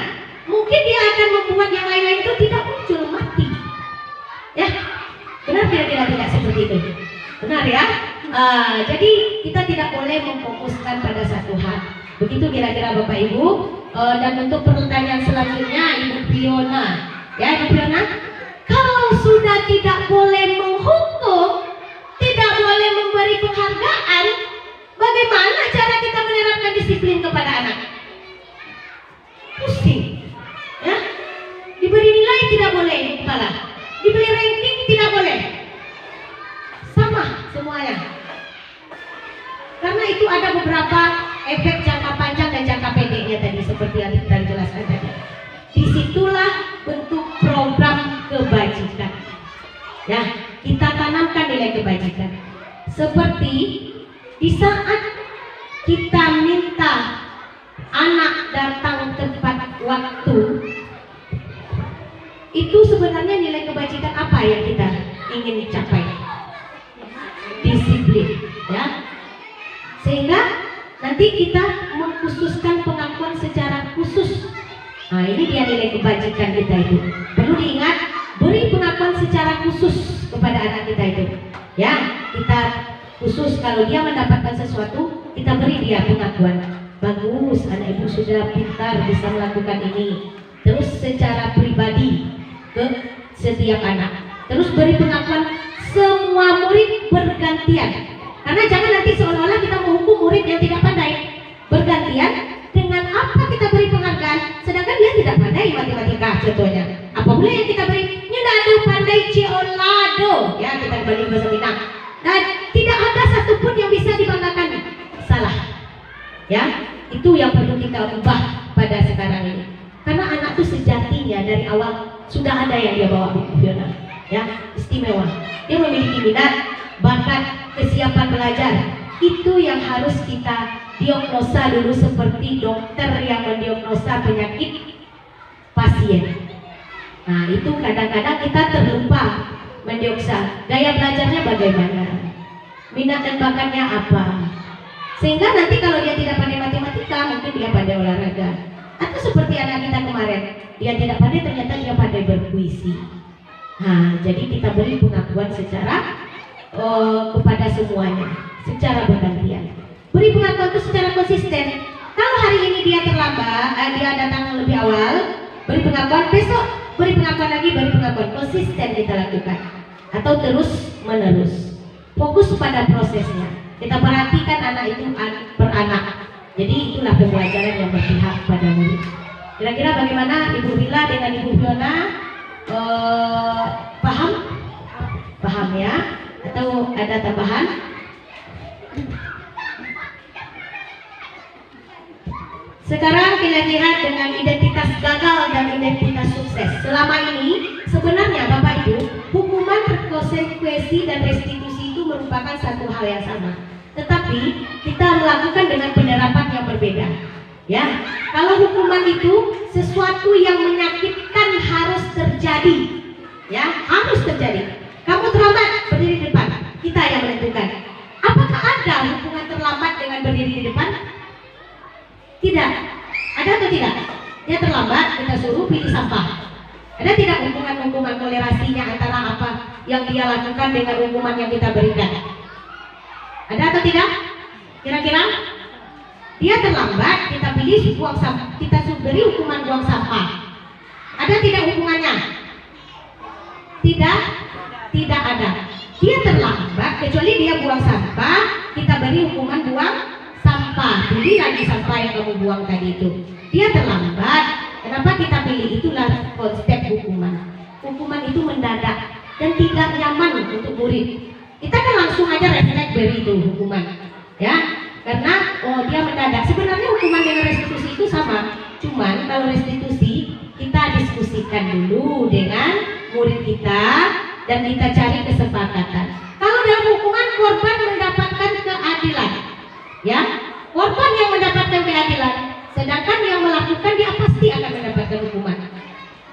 mungkin dia akan membuat yang lain-lain itu tidak muncul, mati. Ya, benar kira-kira tidak seperti itu? Benar ya? Jadi kita tidak boleh memfokuskan pada satu hal. Begitu kira-kira Bapak Ibu. Dan untuk pertanyaan selanjutnya Ibu Fiona, ya Ibu Fiona, kalau sudah tidak boleh menghukum, tidak boleh memberi penghargaan, bagaimana cara kita menerapkan disiplin kepada anak? Pusing, ya? Diberi nilai tidak boleh Ibu Kepala, diberi ranking tidak boleh, sama semuanya. Karena itu ada beberapa efek jangka panjang dan jangka pendeknya tadi seperti yang kita jelaskan tadi. Disitulah bentuk program kebajikan. Ya, kita tanamkan nilai kebajikan. Seperti di saat kita minta anak datang tepat waktu, itu sebenarnya nilai kebajikan apa yang kita ingin capai? Disiplin, ya. Sehingga nanti kita mengkhususkan pengakuan secara khusus. Nah, ini dia nilai kebajikan kita itu. Perlu diingat, beri pengakuan secara khusus kepada anak kita itu. Ya, kita khusus kalau dia mendapatkan sesuatu, kita beri dia pengakuan. Bagus, anak ibu sudah pintar bisa melakukan ini. Terus secara pribadi ke setiap anak. Terus beri pengakuan semua murid bergantian. Karena jangan nanti seolah-olah kita menghukum murid yang tidak pandai. Bergantian dengan apa kita beri penghargaan, sedangkan dia tidak pandai matematika contohnya. Apa pula yang kita beri? Nyunado pandai ciolado. Ya, kita kembali ke bahasa Minang. Dan tidak ada satupun yang bisa dibanggakan. Salah. Ya, itu yang perlu kita ubah pada sekarang ini. Karena anak itu sejatinya dari awal sudah ada yang dia bawa Bu Fiona. Ya, istimewa. Dia memiliki minat, bakat, kesiapan belajar. Itu yang harus kita diagnosa dulu seperti dokter yang mendiagnosa penyakit pasien. Nah, itu kadang-kadang kita terlupa mendiagnosa gaya belajarnya bagaimana, minat dan bakatnya apa. Sehingga nanti kalau dia tidak pandai matematika, mungkin dia pandai olahraga. Atau seperti anak kita kemarin, dia tidak pandai, ternyata dia pandai berpuisi. Nah, jadi kita beri pengakuan secara kepada semuanya secara bergantian. Beri pengakuan itu secara konsisten. Kalau hari ini dia terlambat, dia datang lebih awal, beri pengakuan. Besok beri pengakuan lagi, beri pengakuan. Konsisten kita lakukan. Atau terus menerus. Fokus pada prosesnya. Kita perhatikan anak itu per anak. Jadi itulah pembelajaran yang berpihak pada murid. Kira-kira bagaimana Ibu Rila dengan Ibu Fiona? Paham? Paham ya? Atau ada tambahan? Sekarang kita lihat dengan identitas gagal dan identitas sukses. Selama ini sebenarnya Bapak Ibu, hukuman, konsekuensi dan restitusi itu merupakan satu hal yang sama. Tetapi kita melakukan dengan penerapan yang berbeda. Ya, kalau hukuman itu sesuatu yang menyakitkan harus terjadi, ya harus terjadi. Kamu terlambat berdiri di depan, kita yang menentukan. Apakah ada hukuman terlambat dengan berdiri di depan? Tidak. Ada atau tidak? Dia terlambat, kita suruh pilih sampah. Ada tidak hukuman-hukuman toleransinya antara apa yang dia lakukan dengan hukuman yang kita berikan? Ada atau tidak? Kira-kira? Dia terlambat, kita pilih buang sampah, kita beri hukuman buang sampah. Ada tidak hukumannya? Tidak, tidak ada. Dia terlambat, kecuali dia buang sampah, kita beri hukuman buang sampah. Pilih lagi sampah yang kamu buang tadi itu. Dia terlambat, kenapa kita pilih? Itulah konsep hukuman. Hukuman itu mendadak dan tidak nyaman untuk murid. Kita kan langsung aja refleks beri itu hukuman, ya. Karena dia mendadak. Sebenarnya hukuman dengan restitusi itu sama. Cuman kalau restitusi kita diskusikan dulu dengan murid kita dan kita cari kesepakatan. Kalau dalam hukuman korban mendapatkan keadilan, ya korban yang mendapatkan keadilan, sedangkan yang melakukan dia pasti akan mendapatkan hukuman.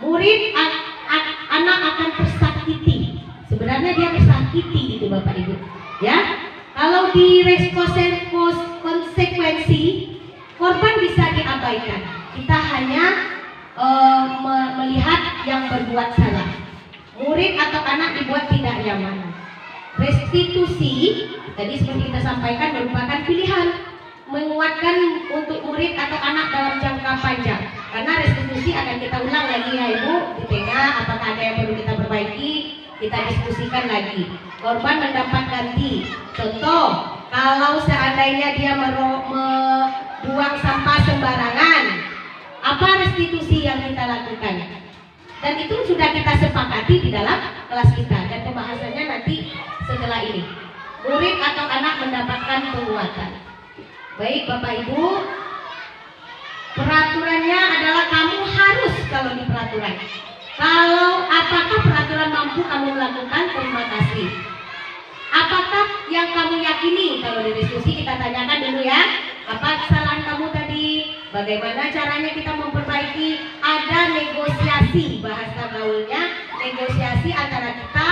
Murid anak akan tersakiti. Sebenarnya dia tersakiti itu Bapak Ibu, ya. Kalau di konsekuensi korban bisa diabaikan. Kita hanya melihat yang berbuat salah. Murid atau anak dibuat tidak nyaman. Restitusi tadi seperti kita sampaikan merupakan pilihan, menguatkan untuk murid atau anak dalam jangka panjang. Karena restitusi akan kita ulang lagi ya Ibu di tengah, apakah ada yang perlu kita perbaiki, kita diskusikan lagi. Korban mendapat ganti. Contoh, kalau seandainya dia membuang sampah sembarangan, apa restitusi yang kita lakukan? Dan itu sudah kita sepakati di dalam kelas kita dan pembahasannya nanti setelah ini. Murid atau anak mendapatkan penguatan. Baik Bapak Ibu, peraturannya adalah kamu harus kalau di peraturan. Kalau apakah peraturan mampu kamu melakukan, terima kasih. Apakah yang kamu yakini? Kalau di diskusi kita tanyakan dulu ya, apa kesalahan kamu tadi? Bagaimana caranya kita memperbaiki? Ada negosiasi, bahasa gaulnya negosiasi antara kita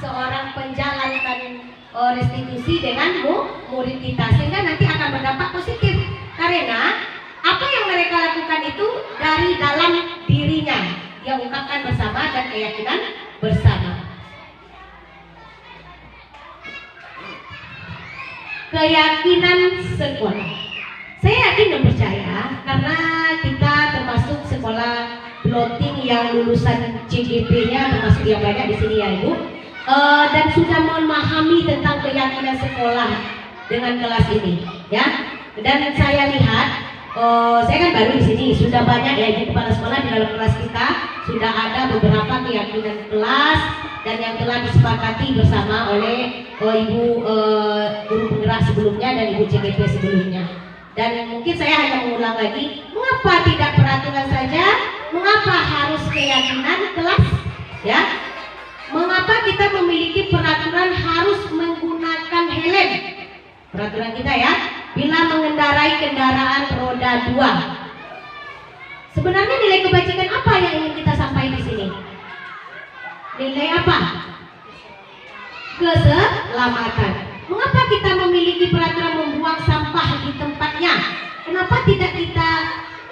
seorang penjalankan restitusi dengan murid kita, sehingga nanti akan berdampak positif. Karena apa yang mereka lakukan itu dari dalam dirinya, yang ungkapkan bersama dan keyakinan bersama. Keyakinan sekolah. Saya yakin dan percaya karena kita termasuk sekolah bloating yang lulusan CGP-nya termasuk yang banyak di sini ya Ibu, dan sudah memahami tentang keyakinan sekolah dengan kelas ini, ya. Dan saya lihat, saya kan baru di sini, sudah banyak ya Ibu kepala sekolah di dalam kelas kita, sudah ada beberapa keyakinan kelas dan yang telah disepakati bersama oleh Ibu guru penggerak sebelumnya dan Ibu CGP sebelumnya. Dan mungkin saya hanya mengulang lagi, mengapa tidak peraturan saja? Mengapa harus keyakinan kelas? Ya, mengapa kita memiliki peraturan harus menggunakan helm? Peraturan kita ya, bila mengendarai kendaraan roda 2. Sebenarnya nilai kebajikan apa yang ingin kita sampaikan di sini? Nilai apa? Keselamatan. Mengapa kita memiliki peraturan membuang sampah di tempatnya? Kenapa tidak kita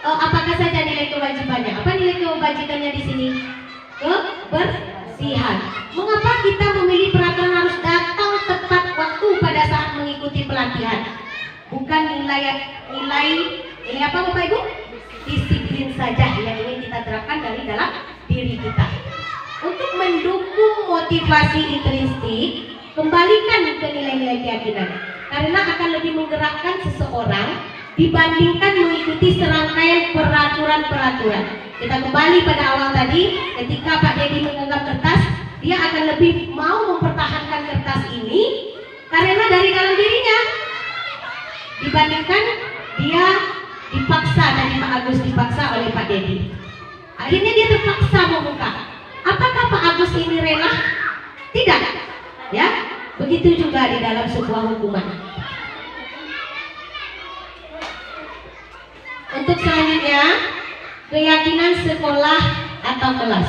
apakah saja nilai kewajibannya? Apa nilai kewajibannya di sini? Kebersihan. Mengapa kita memilih peraturan harus datang tepat waktu pada saat mengikuti pelatihan? Bukan nilai apa Bapak Ibu? Disiplin saja yang ingin kita terapkan dari dalam diri kita. Untuk mendukung motivasi intrinsik, kembalikan ke nilai-nilai keyakinan, karena akan lebih menggerakkan seseorang dibandingkan mengikuti serangkaian peraturan-peraturan. Kita kembali pada awal tadi, ketika Pak Dedi menganggap kertas, dia akan lebih mau mempertahankan kertas ini karena dari dalam dirinya, dibandingkan dia dipaksa, tadi Pak Agus dipaksa oleh Pak Dedi. Akhirnya dia terpaksa membuka. Apakah Pak Agus ini rela? Tidak. Ya, begitu juga di dalam sebuah hukuman. Untuk selanjutnya, keyakinan sekolah atau kelas.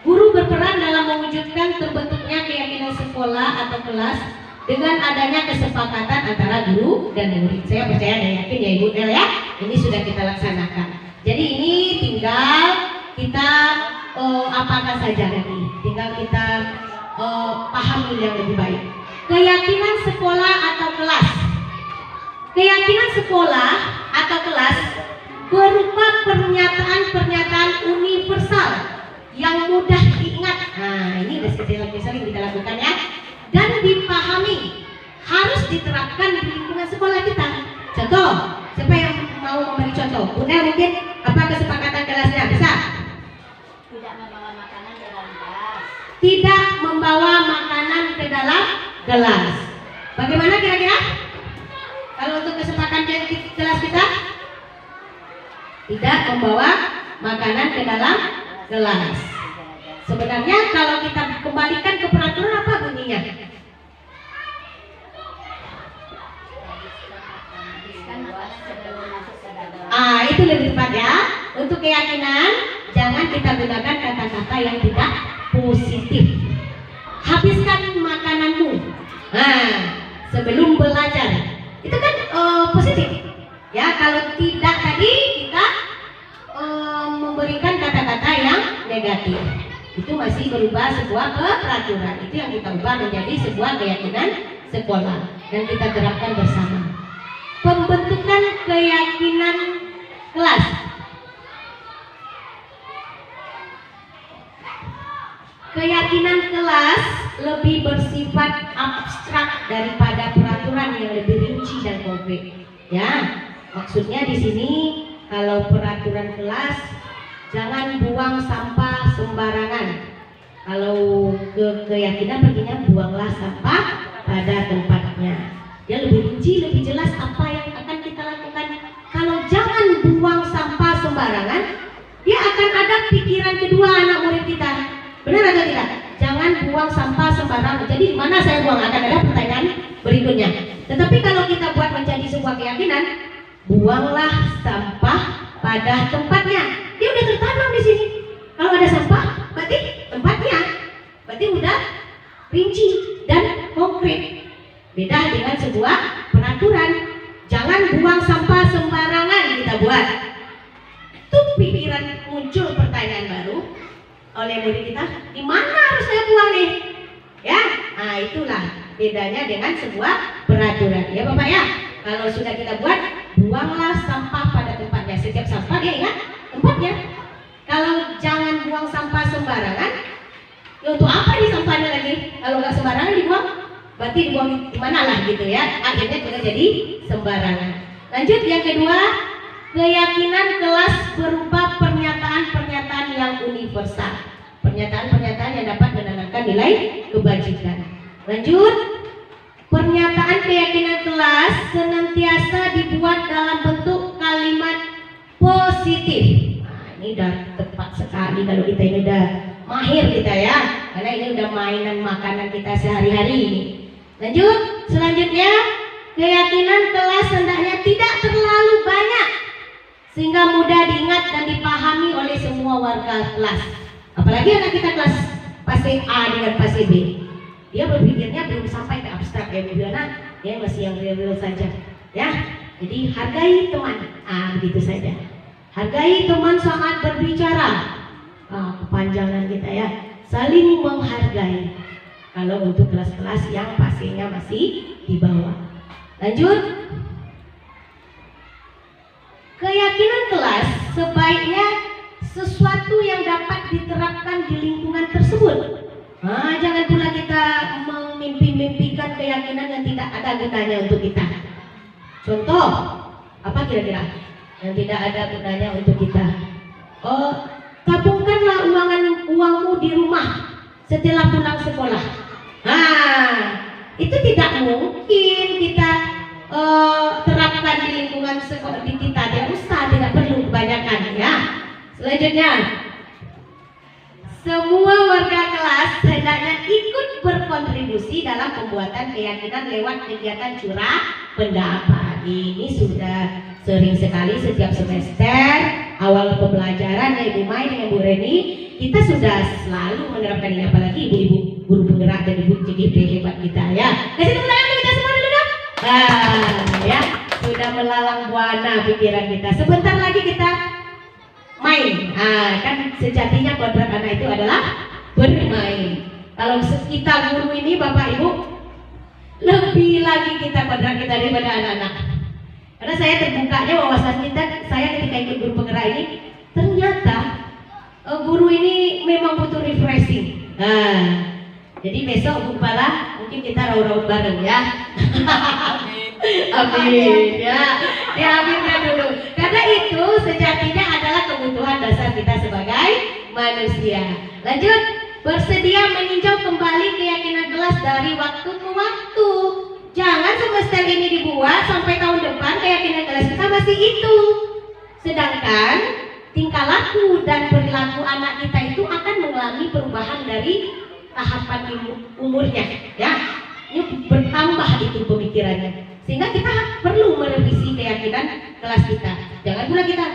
Guru berperan dalam mewujudkan terbentuknya keyakinan sekolah atau kelas dengan adanya kesepakatan antara guru dan murid. Saya percaya dan yakin ya Ibu Del ya, ini sudah kita laksanakan. Jadi ini tinggal kita apakah saja nanti, tinggal kita pahami yang lebih baik. Keyakinan sekolah atau kelas. Keyakinan sekolah atau kelas berupa pernyataan-pernyataan universal yang mudah diingat. Nah, ini sering kita lakukan ya. Dan dipahami, harus diterapkan di lingkungan sekolah kita. Contoh, siapa yang mau memberi contoh? Bunda mungkin apa kesepakatan kelasnya? Bisa? Tidak membawa makanan ke dalam kelas. Tidak membawa makanan ke dalam kelas. Bagaimana kira-kira? Kalau untuk kesepakatan kelas kita? Tidak membawa makanan ke dalam kelas. Sebenarnya kalau kita kembalikan ke peraturan apa bunyinya? Itu lebih tepat ya. Untuk keyakinan, jangan kita gunakan kata-kata yang tidak positif. Habiskan makananmu. Sebelum belajar. Itu kan positif. Ya, kalau tidak tadi kita memberikan kata-kata yang negatif. Itu masih berubah sebuah peraturan. Itu yang kita ubah menjadi sebuah keyakinan sekolah dan kita terapkan bersama. Pembentukan keyakinan kelas. Keyakinan kelas lebih bersifat abstrak daripada peraturan yang lebih rinci dan konkret. Ya, maksudnya di sini kalau peraturan kelas, jangan buang sampah sembarangan. Kalau keyakinan begini, buanglah sampah pada tempatnya. Dia lebih rinci, lebih jelas apa yang akan kita lakukan. Kalau jangan buang sampah sembarangan, dia akan ada pikiran kedua anak murid kita. Benar atau tidak? Jangan buang sampah sembarangan. Jadi di mana saya buang? Akan ada pertanyaan berikutnya. Tetapi kalau kita buat menjadi sebuah keyakinan, buanglah sampah pada tempatnya. Dia udah tertanam di sini. Kalau ada sampah, berarti tempatnya. Berarti udah rinci dan konkret. Beda dengan sebuah peraturan. Jangan buang sampah sembarangan kita buat. Itu pikiran muncul pertanyaan baru oleh murid kita. Di mana harus saya buang nih? Ya, itulah bedanya dengan sebuah peraturan. Ya Bapak ya. Kalau sudah kita buat, buanglah sampah pada tempatnya. Setiap sampah dia ingat tempatnya. Kalau jangan buang sampah sembarangan, ya untuk apa nih sampahnya lagi? Kalau nggak sembarangan dibuang, berarti dibuang di mana lah gitu ya. Akhirnya juga jadi sembarangan. Lanjut yang kedua, keyakinan kelas berupa pernyataan-pernyataan yang universal. Pernyataan-pernyataan yang dapat menanamkan nilai kebajikan. Lanjut, pernyataan keyakinan kelas senantiasa dibuat dalam bentuk kalimat positif. Ini udah tepat sekali kalau kita ini udah mahir kita ya, karena ini udah mainan makanan kita sehari-hari ini. Lanjut, selanjutnya keyakinan kelas hendaknya tidak terlalu banyak sehingga mudah diingat dan dipahami oleh semua warga kelas. Apalagi anak kita kelas fase A dengan fase B, dia berpikirnya belum sampai ke abstrak ya Bu Diana, dia masih yang real-real saja ya. Jadi hargai teman, begitu saja. Hargai teman saat berbicara, kepanjangan kita ya, saling menghargai. Kalau untuk kelas-kelas yang fasenya masih di bawah. Lanjut, keyakinan kelas sebaiknya sesuatu yang dapat diterapkan di lingkungan tersebut. Jangan pula kita memimpi-mimpikan keyakinan yang tidak ada gunanya untuk kita. Contoh, apa kira-kira yang tidak ada gunanya untuk kita? Tabungkanlah uangmu di rumah setelah pulang sekolah. Itu tidak mungkin kita terapkan di lingkungan sekolah di kita. Tidak perlu kebanyakan ya. Selanjutnya, semua warga kelas hendaknya ikut berkontribusi dalam pembuatan keyakinan lewat kegiatan curah pendapat. Ini sudah sering sekali setiap semester awal pembelajaran ya Ibu Mai dengan Bu Reni, kita sudah selalu menerapkan ini, apalagi ibu-ibu guru penggerak dan ibu CGP hebat kita ya. Kasih tepuk tangan kita semua dulu dong. Ya, sudah melalang buana pikiran kita. Sebentar lagi kita main. Kan sejatinya kodrat anak itu adalah bermain. Kalau kita guru ini Bapak Ibu, lebih lagi kita kodrat kita daripada anak-anak. Karena saya terbukanya wawasan saya ketika ikut guru penggerak ini, ternyata guru ini memang butuh refreshing. Jadi besok Bu Kepala mungkin kita raut-raut bareng ya. Amin ya. Diaminkan dulu. Karena itu sejatinya adalah kebutuhan dasar kita sebagai manusia. Lanjut, bersedia meninjau kembali keyakinan kelas dari waktu ke waktu. Jangan semester ini dibuat sampai tahun depan keyakinan kelas kita masih itu. Sedangkan tingkah laku dan perilaku anak kita itu akan mengalami perubahan dari tahapan umurnya, ya. Ini bertambah itu pemikirannya, sehingga kita perlu merevisi keyakinan kelas kita. Jangan pula kita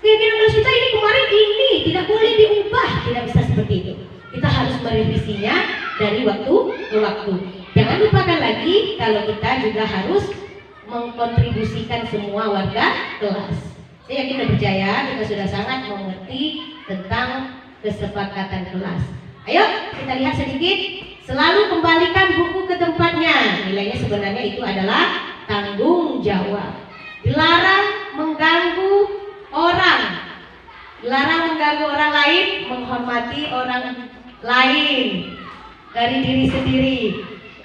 keyakinan kelas kita ini kemarin ini tidak boleh diubah, tidak bisa seperti itu. Kita harus merevisinya dari waktu ke waktu. Jangan lupakan lagi kalau kita juga harus mengkontribusikan semua warga kelas. Saya yakin dan percaya kita sudah sangat mengerti tentang kesepakatan kelas. Ayo kita lihat sedikit. Selalu kembalikan buku ke tempatnya. Nilainya sebenarnya itu adalah tanggung jawab. Dilarang mengganggu orang. Dilarang mengganggu orang lain, menghormati orang lain dari diri sendiri.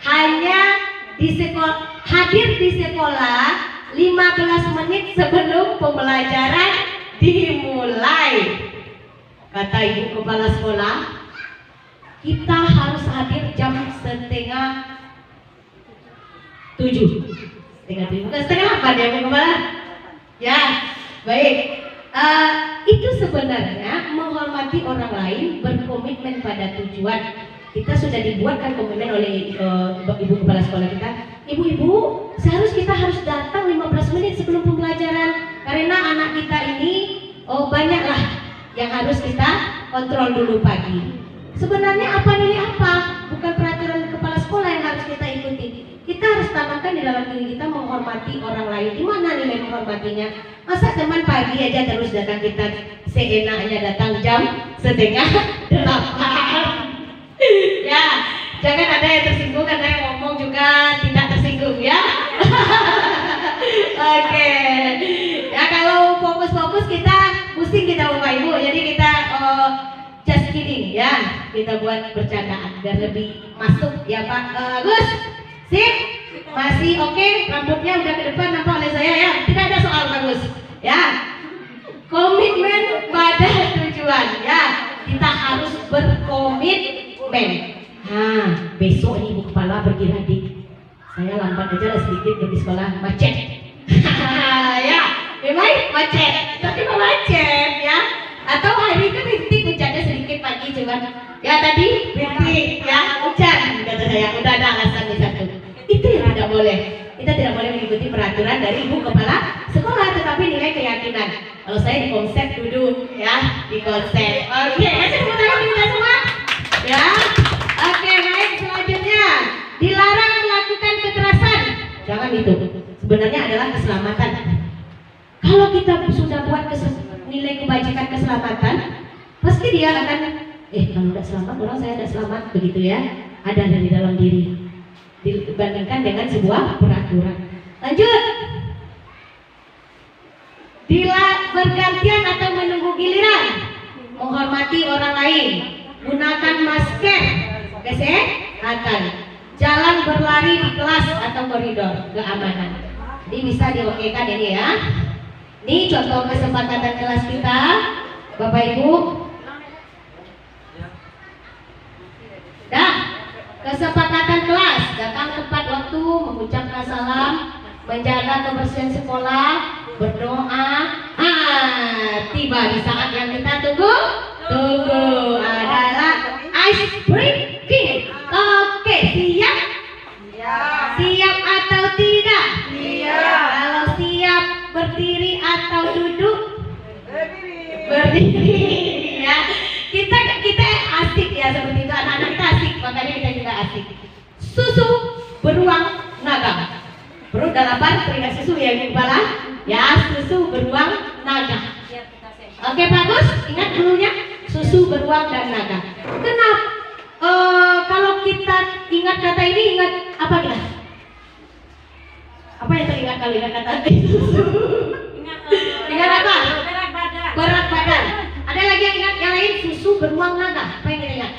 Hanya hadir di sekolah 15 menit sebelum pembelajaran dimulai. Kata Ibu Kepala Sekolah, kita harus hadir jam setengah 7. Bukan setengah 8 ya Bu Kepala? Ya, baik. Itu sebenarnya menghormati orang lain, berkomitmen pada tujuan. Kita sudah dibuatkan komitmen oleh Ibu Kepala Sekolah kita. Ibu-ibu, kita harus datang 15 menit sebelum pembelajaran. Karena anak kita ini banyaklah yang harus kita kontrol dulu pagi. Sebenarnya apa nilai apa? Bukan peraturan kepala sekolah yang harus kita ikuti. Kita harus tanamkan di dalam diri kita menghormati orang lain. Di mana nilai menghormatinya? Masa teman pagi aja terus datang, kita seenaknya datang jam setengah 8. Ya, jangan ada yang tersinggung karena yang ngomong juga tidak tersinggung ya. Oke. Ya kalau fokus-fokus kita pusing kita Bapak Ibu. Jadi kita just kidding ya. Kita buat bercandaan biar lebih masuk ya Pak Gus. Sip? Masih oke? Rambutnya udah ke depan nampak oleh saya ya. Tidak ada soal Pak Gus. Ya. Komitmen pada tujuan ya. Kita harus berkomitmen. Besok ini Ibu Kepala berkira-kira saya lambat aja lah sedikit di sekolah, macet. Ya, memang macet. Tapi mau macet ya. Atau hari itu rintik hujannya sedikit pagi cuman ya tadi rintik ya hujan kata saya. Udah ada alasan satu. Itu yang tidak boleh. Kita tidak boleh mengikuti peraturan dari Ibu Kepala Sekolah, tetapi nilai keyakinan. Kalau saya di konsep duduk ya, di konsep. Oke, kasih tepuk tangan kita semua. Ya. Oke, baik, selanjutnya dilarang melakukan kekerasan. Jangan itu. Sebenarnya adalah keselamatan. Kalau kita sudah buat nilai kebajikan keselamatan, pasti dia akan kalau tidak selamat, orang saya tidak selamat begitu ya. Ada dari dalam diri. Dibandingkan dengan sebuah peraturan. Lanjut. Bergantian atau menunggu giliran, menghormati orang lain, gunakan masker, kesehatan, jalan berlari di kelas atau koridor, keamanan. Ini bisa diokekan ini ya. Ini contoh kesepakatan kelas kita, Bapak Ibu. Dah, kesepakatan kelas, datang tepat waktu, mengucapkan salam, menjaga kebersihan sekolah, berdoa. Tiba di saat yang kita tunggu adalah ice breaking. Oke, siap? Siap atau tidak? Siap. Kalau siap berdiri seperti ini ya. Kita asik ya seperti itu, anak-anak kita asik, makanya kita juga asik. Susu beruang naga. Perut dan lapar teringat susu ya di kepala. Ya, susu beruang naga. Oke, bagus. Ingat dulunya susu beruang dan naga. Kenapa? Kalau kita ingat kata ini, ingat apa kita? Apa yang teringat kalau ingat kata susu? Ingat apa? Berat badan. Ada lagi yang ingat yang lain, susu beruang naga. Apa yang kita ingat?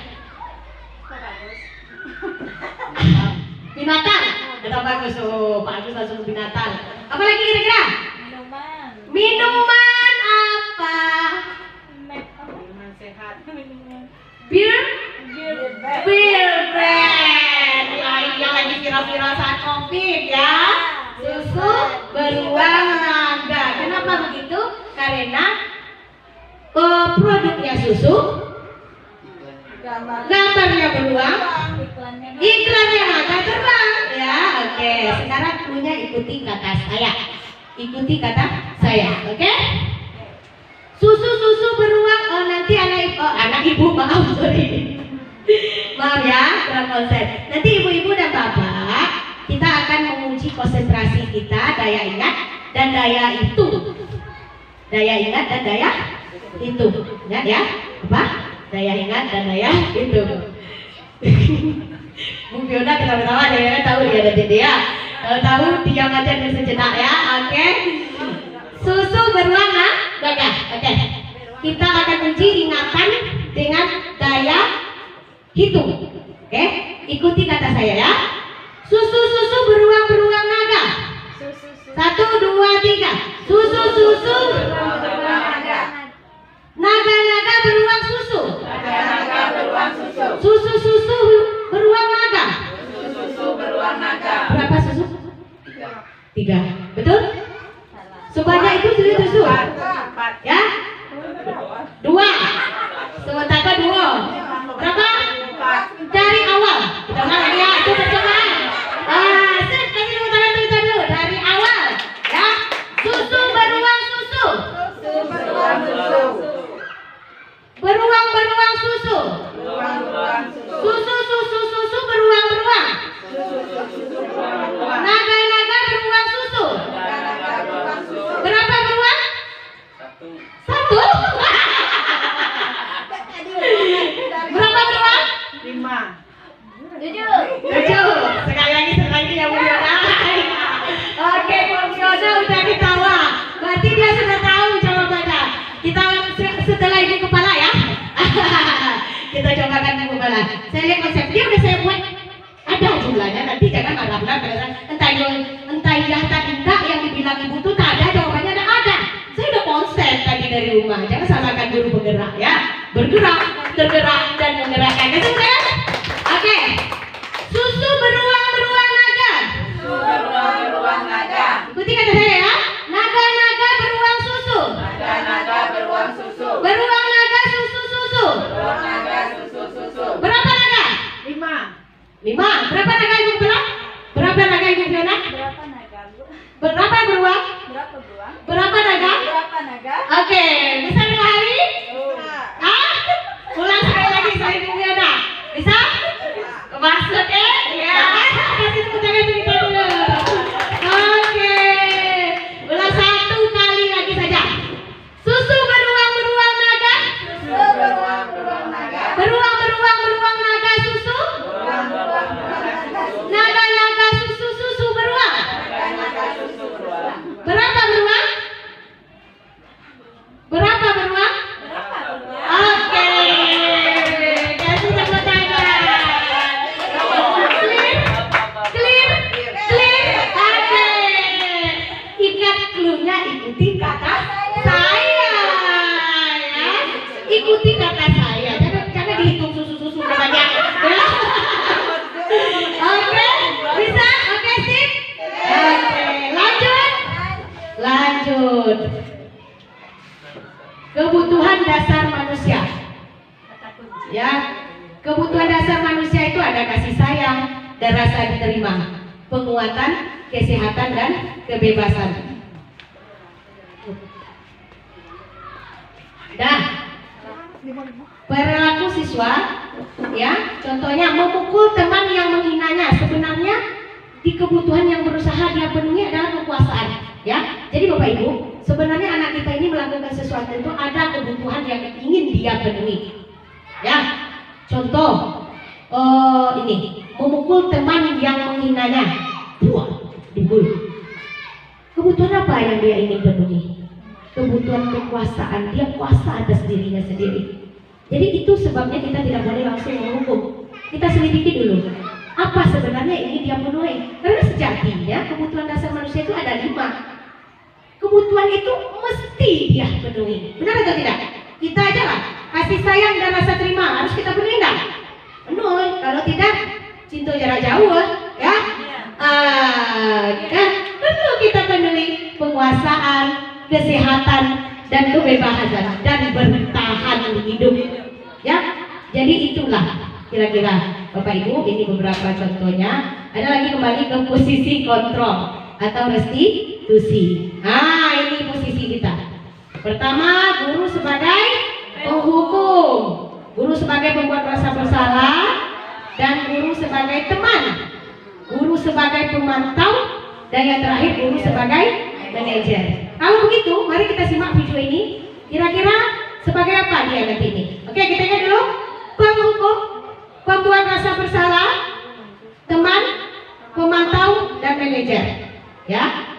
Binatang. Kita bagus. Pak Agus langsung binatang. Apa lagi kira-kira? Minuman apa? Bir brand. Yang lagi viral-viral saat COVID ya. Susu beruang naga. Kenapa begitu? Karena produknya susu, gambarnya beruang, iklannya naga terbang. Ya, oke. Sekarang cluenya ikuti kata saya. Ikuti kata saya, oke? Susu beruang. Nanti anak ibu, maaf sorry. Maaf ya, kurang konsen. Nanti ibu-ibu dan bapak, kita akan menguji konsentrasi kita, daya ingat dan daya itu. Daya ingat dan daya itu. Ingat ya? Apa? Daya ingat dan daya itu. Bu Fiona ketawa-ketawa, dia tahu dia ada dia. Kalau tahu diam aja dulu sejenak ya, oke? Susu berwarna naga, oke? Kita akan uji ingatan dengan daya hitung, oke? Ikuti kata saya ya. Susu beruang naga. 1, 2, 3. Susu naga beruang susu. Susu beruang naga. Berapa susu? 3. Betul? Sebanyak itu susu. Ya? 2. Sementara 2. Berapa? Dari awal. Kita ulang ya, itu percobaan. Kasih tepuk tangan kita dulu dari awal. Ya. Susu beruang susu. Beruang susu. Susu beruang. Naga beruang susu. Berapa beruang? 1. Berapa beruang? 7. Sekali lagi yang mulia. Oke, Bu Fiona udah ketawa. Berarti dia sudah tahu jawabannya. Kita setelah ibu kepala ya. Kita cobakan ibu kepala. Saya lihat konsep dia udah saya buat. Ada jumlahnya, nanti jangan marah-marah. Entah iya tak enggak yang dibilang ibu tuh tak ada, jawabannya ada. Saya udah konsep tadi dari rumah. Jangan salahkan guru penggerak ya. Bergerak, tergerak dan menggerakkan. Sudah? Oke. Susu beruang naga. Ikuti kata saya ya. Naga beruang susu. Beruang naga susu. Berapa naga? 5. Berapa naga ibu Fiona? Berapa beruang? Berapa naga? Oke, bisa dipahami? Ulang sekali lagi saya ibu Fiona. Bisa? Maksudnya? Ya. Kasih tepuk tangan kita dulu. Oke. Ulang 1 kali lagi saja. Susu beruang naga. Beruang naga susu. Naga susu beruang. Berapa beruang? Oke. Kasih tepuk tangan. Clear. Oke. Ingat cluenya, ikuti kata saya. Ya. Ikuti kata saya. Jangan dihitung susu banyak. Ya. Oke, bisa? Oke, sip. Oke, lanjut. Kebutuhan dasar manusia. Ya, kebutuhan dasar manusia itu ada kasih sayang dan rasa diterima, penguatan, kesehatan dan kebebasan. Dah. Perilaku siswa, ya, contohnya memukul teman yang menghinanya. Sebenarnya di kebutuhan yang berusaha dia penuhi adalah kekuasaan, ya. Jadi Bapak Ibu, sebenarnya anak kita ini melakukan sesuatu itu ada kebutuhan yang ingin dia penuhi, ya. Contoh, ini memukul teman yang menghinanya, dipukul. Kebutuhan apa yang dia ingin penuhi? Kebutuhan kekuasaan, dia kuasa atas dirinya sendiri. Jadi itu sebabnya kita tidak boleh langsung menghukum. Kita selidiki dulu, apa sebenarnya ini dia penuhi. Karena sejatinya kebutuhan dasar manusia itu ada 5. Kebutuhan itu mesti dia penuhi. Benar atau tidak? Kita aja lah, kasih sayang dan rasa terima harus kita penuhi enggak? Penuhi. Kalau tidak, cinta jarak jauh, ya. Kan perlu kita penuhi penguasaan, kesehatan, dan kebebasan dan bertahan hidup, ya. Jadi itulah kira-kira Bapak Ibu, ini beberapa contohnya. Ada lagi kembali ke posisi kontrol atau restitusi. Nah, ini posisi kita. Pertama, guru sebagai penghukum, guru sebagai pembuat rasa bersalah, dan guru sebagai teman, guru sebagai pemantau, dan yang terakhir guru sebagai manajer. Kalau begitu, mari kita simak video ini. Kira-kira sebagai apa dia nanti ini? Oke, kita ingat dulu. Penghukum, pembuat rasa bersalah, teman, pemantau, dan manajer. Ya.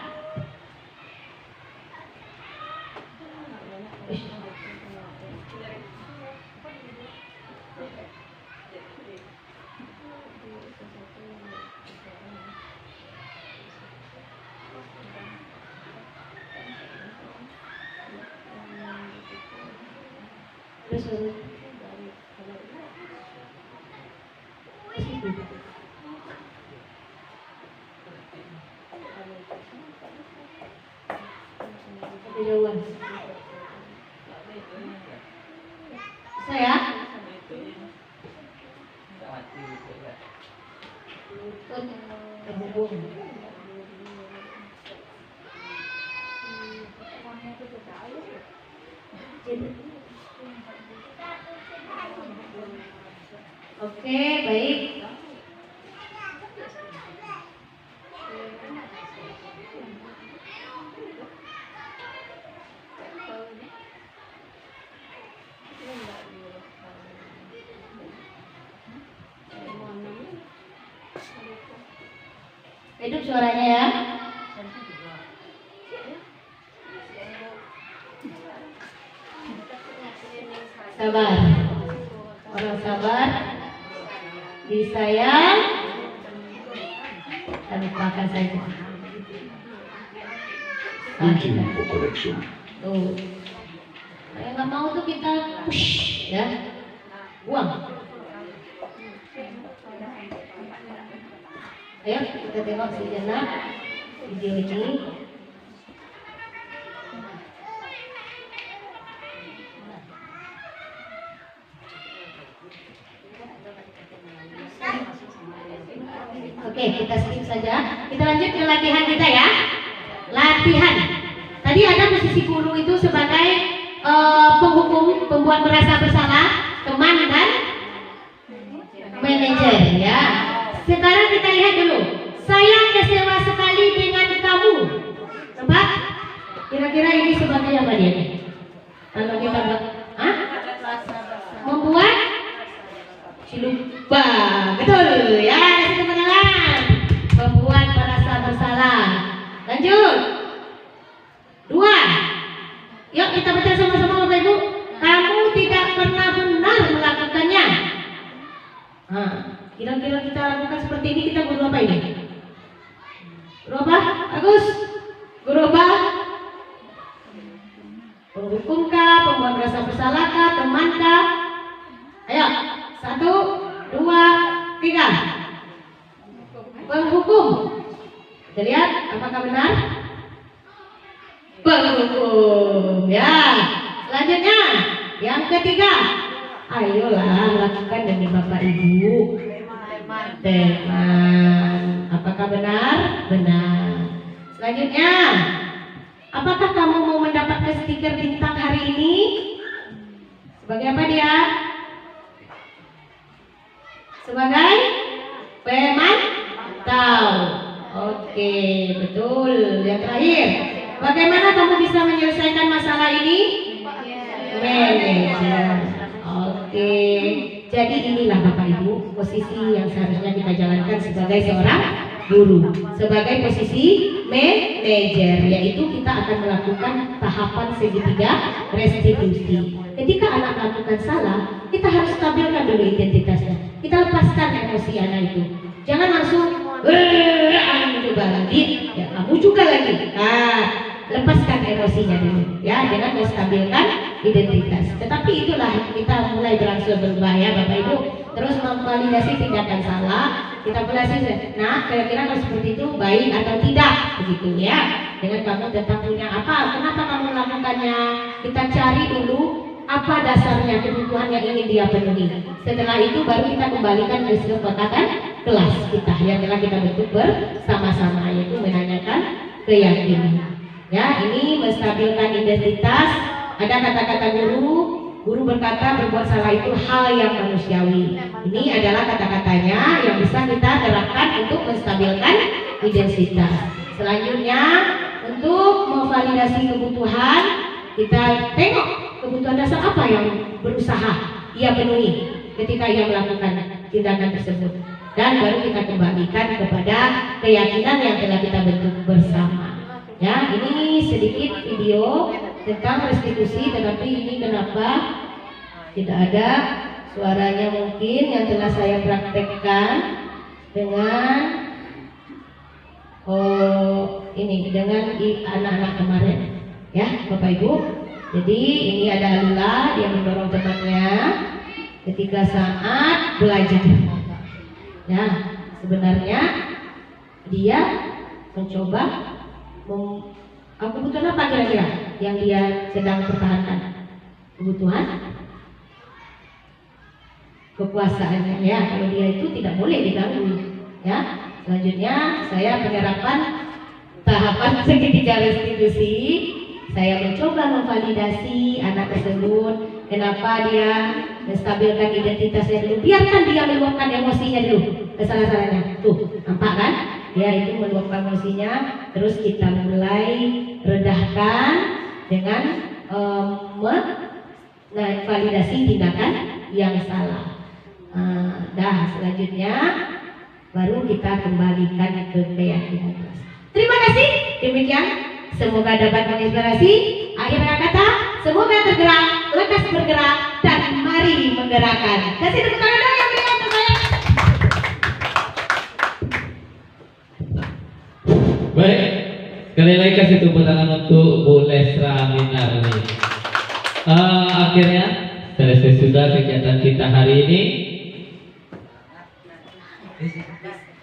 Jawaban. Saya terhubung. Oke, baik. Hidup suaranya ya. Sabar. Orang sabar, disayang, dan lupakan saja. Tuh. Saya nggak mau tuh kita push, ya, buang. Ayo kita tengok sejenak video ini. Oke, kita skip saja. Kita lanjut ke latihan kita ya. Latihan. Tadi ada posisi guru itu sebagai penghukum, pembuat merasa bersalah, teman dan manajer ya. Sekarang kita lihat dulu. Saya kecewa sekali dengan kamu. Nampak? Kira-kira ini sebagai apa dia nih? Kalau kita membuat lupa. Betul ya, kasih tepuk tangan. Membuat merasa bersalah. Lanjut. 2. Yuk kita baca sama-sama Bapak Ibu. Kamu tidak pernah benar melakukannya. Nah, kira-kira kita lakukan seperti ini, kita guru apa ini? Guru apa? Agus? Guru apa? Penghukumkah, pembuat merasa bersalahkah, temankah? Ayo, 1, 2, 3. Penghukum. Kita lihat apakah benar? Penghukum. Ya. Selanjutnya, yang ketiga. Ayolah lakukan demi Bapak Ibu. Teman. Apakah benar? Benar. Selanjutnya, apakah kamu mau mendapatkan stiker bintang hari ini? Sebagai apa dia? Sebagai pemantau. Oke, betul. Yang terakhir, bagaimana kamu bisa menyelesaikan masalah ini? Manajer. Oke. Jadi inilah Bapak Ibu posisi yang seharusnya kita jalankan sebagai seorang guru, sebagai posisi manajer, yaitu kita akan melakukan tahapan segitiga restitusi. Ketika anak melakukan salah, kita harus stabilkan dulu identitasnya. Kita lepaskan emosi anak itu. Jangan langsung kamu juga lagi, ya kamu juga lagi. Nah, lepaskan emosinya dulu, ya, dengan menstabilkan identitas. Tetapi itulah kita mulai berangsur berubah ya Bapak Ibu. Terus memvalidasi tindakan salah, kita validasi. Nah, kira-kira kalau seperti itu baik atau tidak, begitu ya. Dengan kamu tetap punya apa? Kenapa kamu melakukannya? Kita cari dulu apa dasarnya, kebutuhan yang ingin dia penuhi. Setelah itu baru kita kembalikan ke kesepakatan kelas kita yang telah kita bentuk bersama-sama, yaitu menanyakan keyakinan. Ya, ini menstabilkan identitas. Ada kata-kata guru berkata berbuat salah itu hal yang manusiawi. Ini adalah kata-katanya yang bisa kita terapkan untuk menstabilkan identitas. Selanjutnya, untuk memvalidasi kebutuhan, kita tengok kebutuhan dasar apa yang berusaha ia penuhi ketika ia melakukan tindakan tersebut, dan baru kita kembalikan kepada keyakinan yang telah kita bentuk bersama. Ya, ini sedikit video tentang restitusi, tetapi ini kenapa tidak ada suaranya, mungkin yang telah saya praktekkan dengan ini dengan anak-anak kemarin, ya Bapak Ibu. Jadi ini ada Lula, dia mendorong temannya ketika saat belajar. Ya, sebenarnya dia mencoba kebutuhan apa kira-kira yang dia sedang pertahankan? Kebutuhan kekuasaannya, ya. Kalau dia itu tidak boleh diganggu, ya. Selanjutnya saya penerapan tahapan segitiga restitusi. Saya mencoba memvalidasi anak tersebut, kenapa dia menstabilkan identitasnya dulu. Biarkan dia meluapkan emosinya dulu, kesalahannya. Tuh, nampak kan? Dia itu meluapkan emosinya, terus kita mulai redahkan dengan validasi tindakan yang salah. Selanjutnya baru kita kembalikan ke keyakinan. Terima kasih. Demikian, semoga dapat menginspirasi. Akhir kata, semoga tergerak, lekas bergerak, dan mari menggerakkan. Kasih tepuk tangan dong yang berikan untuk saya. Baik, sekali lagi kasih tepuk tangan untuk Bu Lestra Minarni. Akhirnya selesai sudah kegiatan kita hari ini.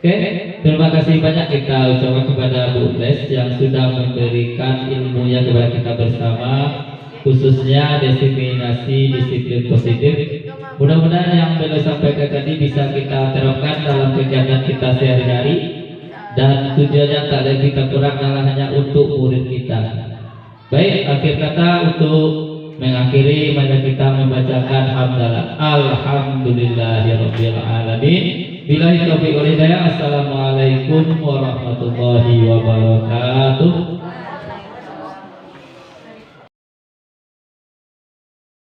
Oke, terima kasih banyak kita ucapkan kepada Bu Les yang sudah memberikan ilmunya kepada kita bersama, khususnya diseminasi disiplin positif. Mudah-mudahan yang beliau sampaikan tadi bisa kita terapkan dalam kegiatan kita sehari-hari, dan tujuannya tak ada kita kurang adalah hanya untuk murid kita. Baik, akhir kata untuk mengakhiri, mari kita membacakan hamdalah. Alhamdulillahirabbil alamin. Billahi taufiq wal hidayah. Assalamualaikum warahmatullahi wabarakatuh.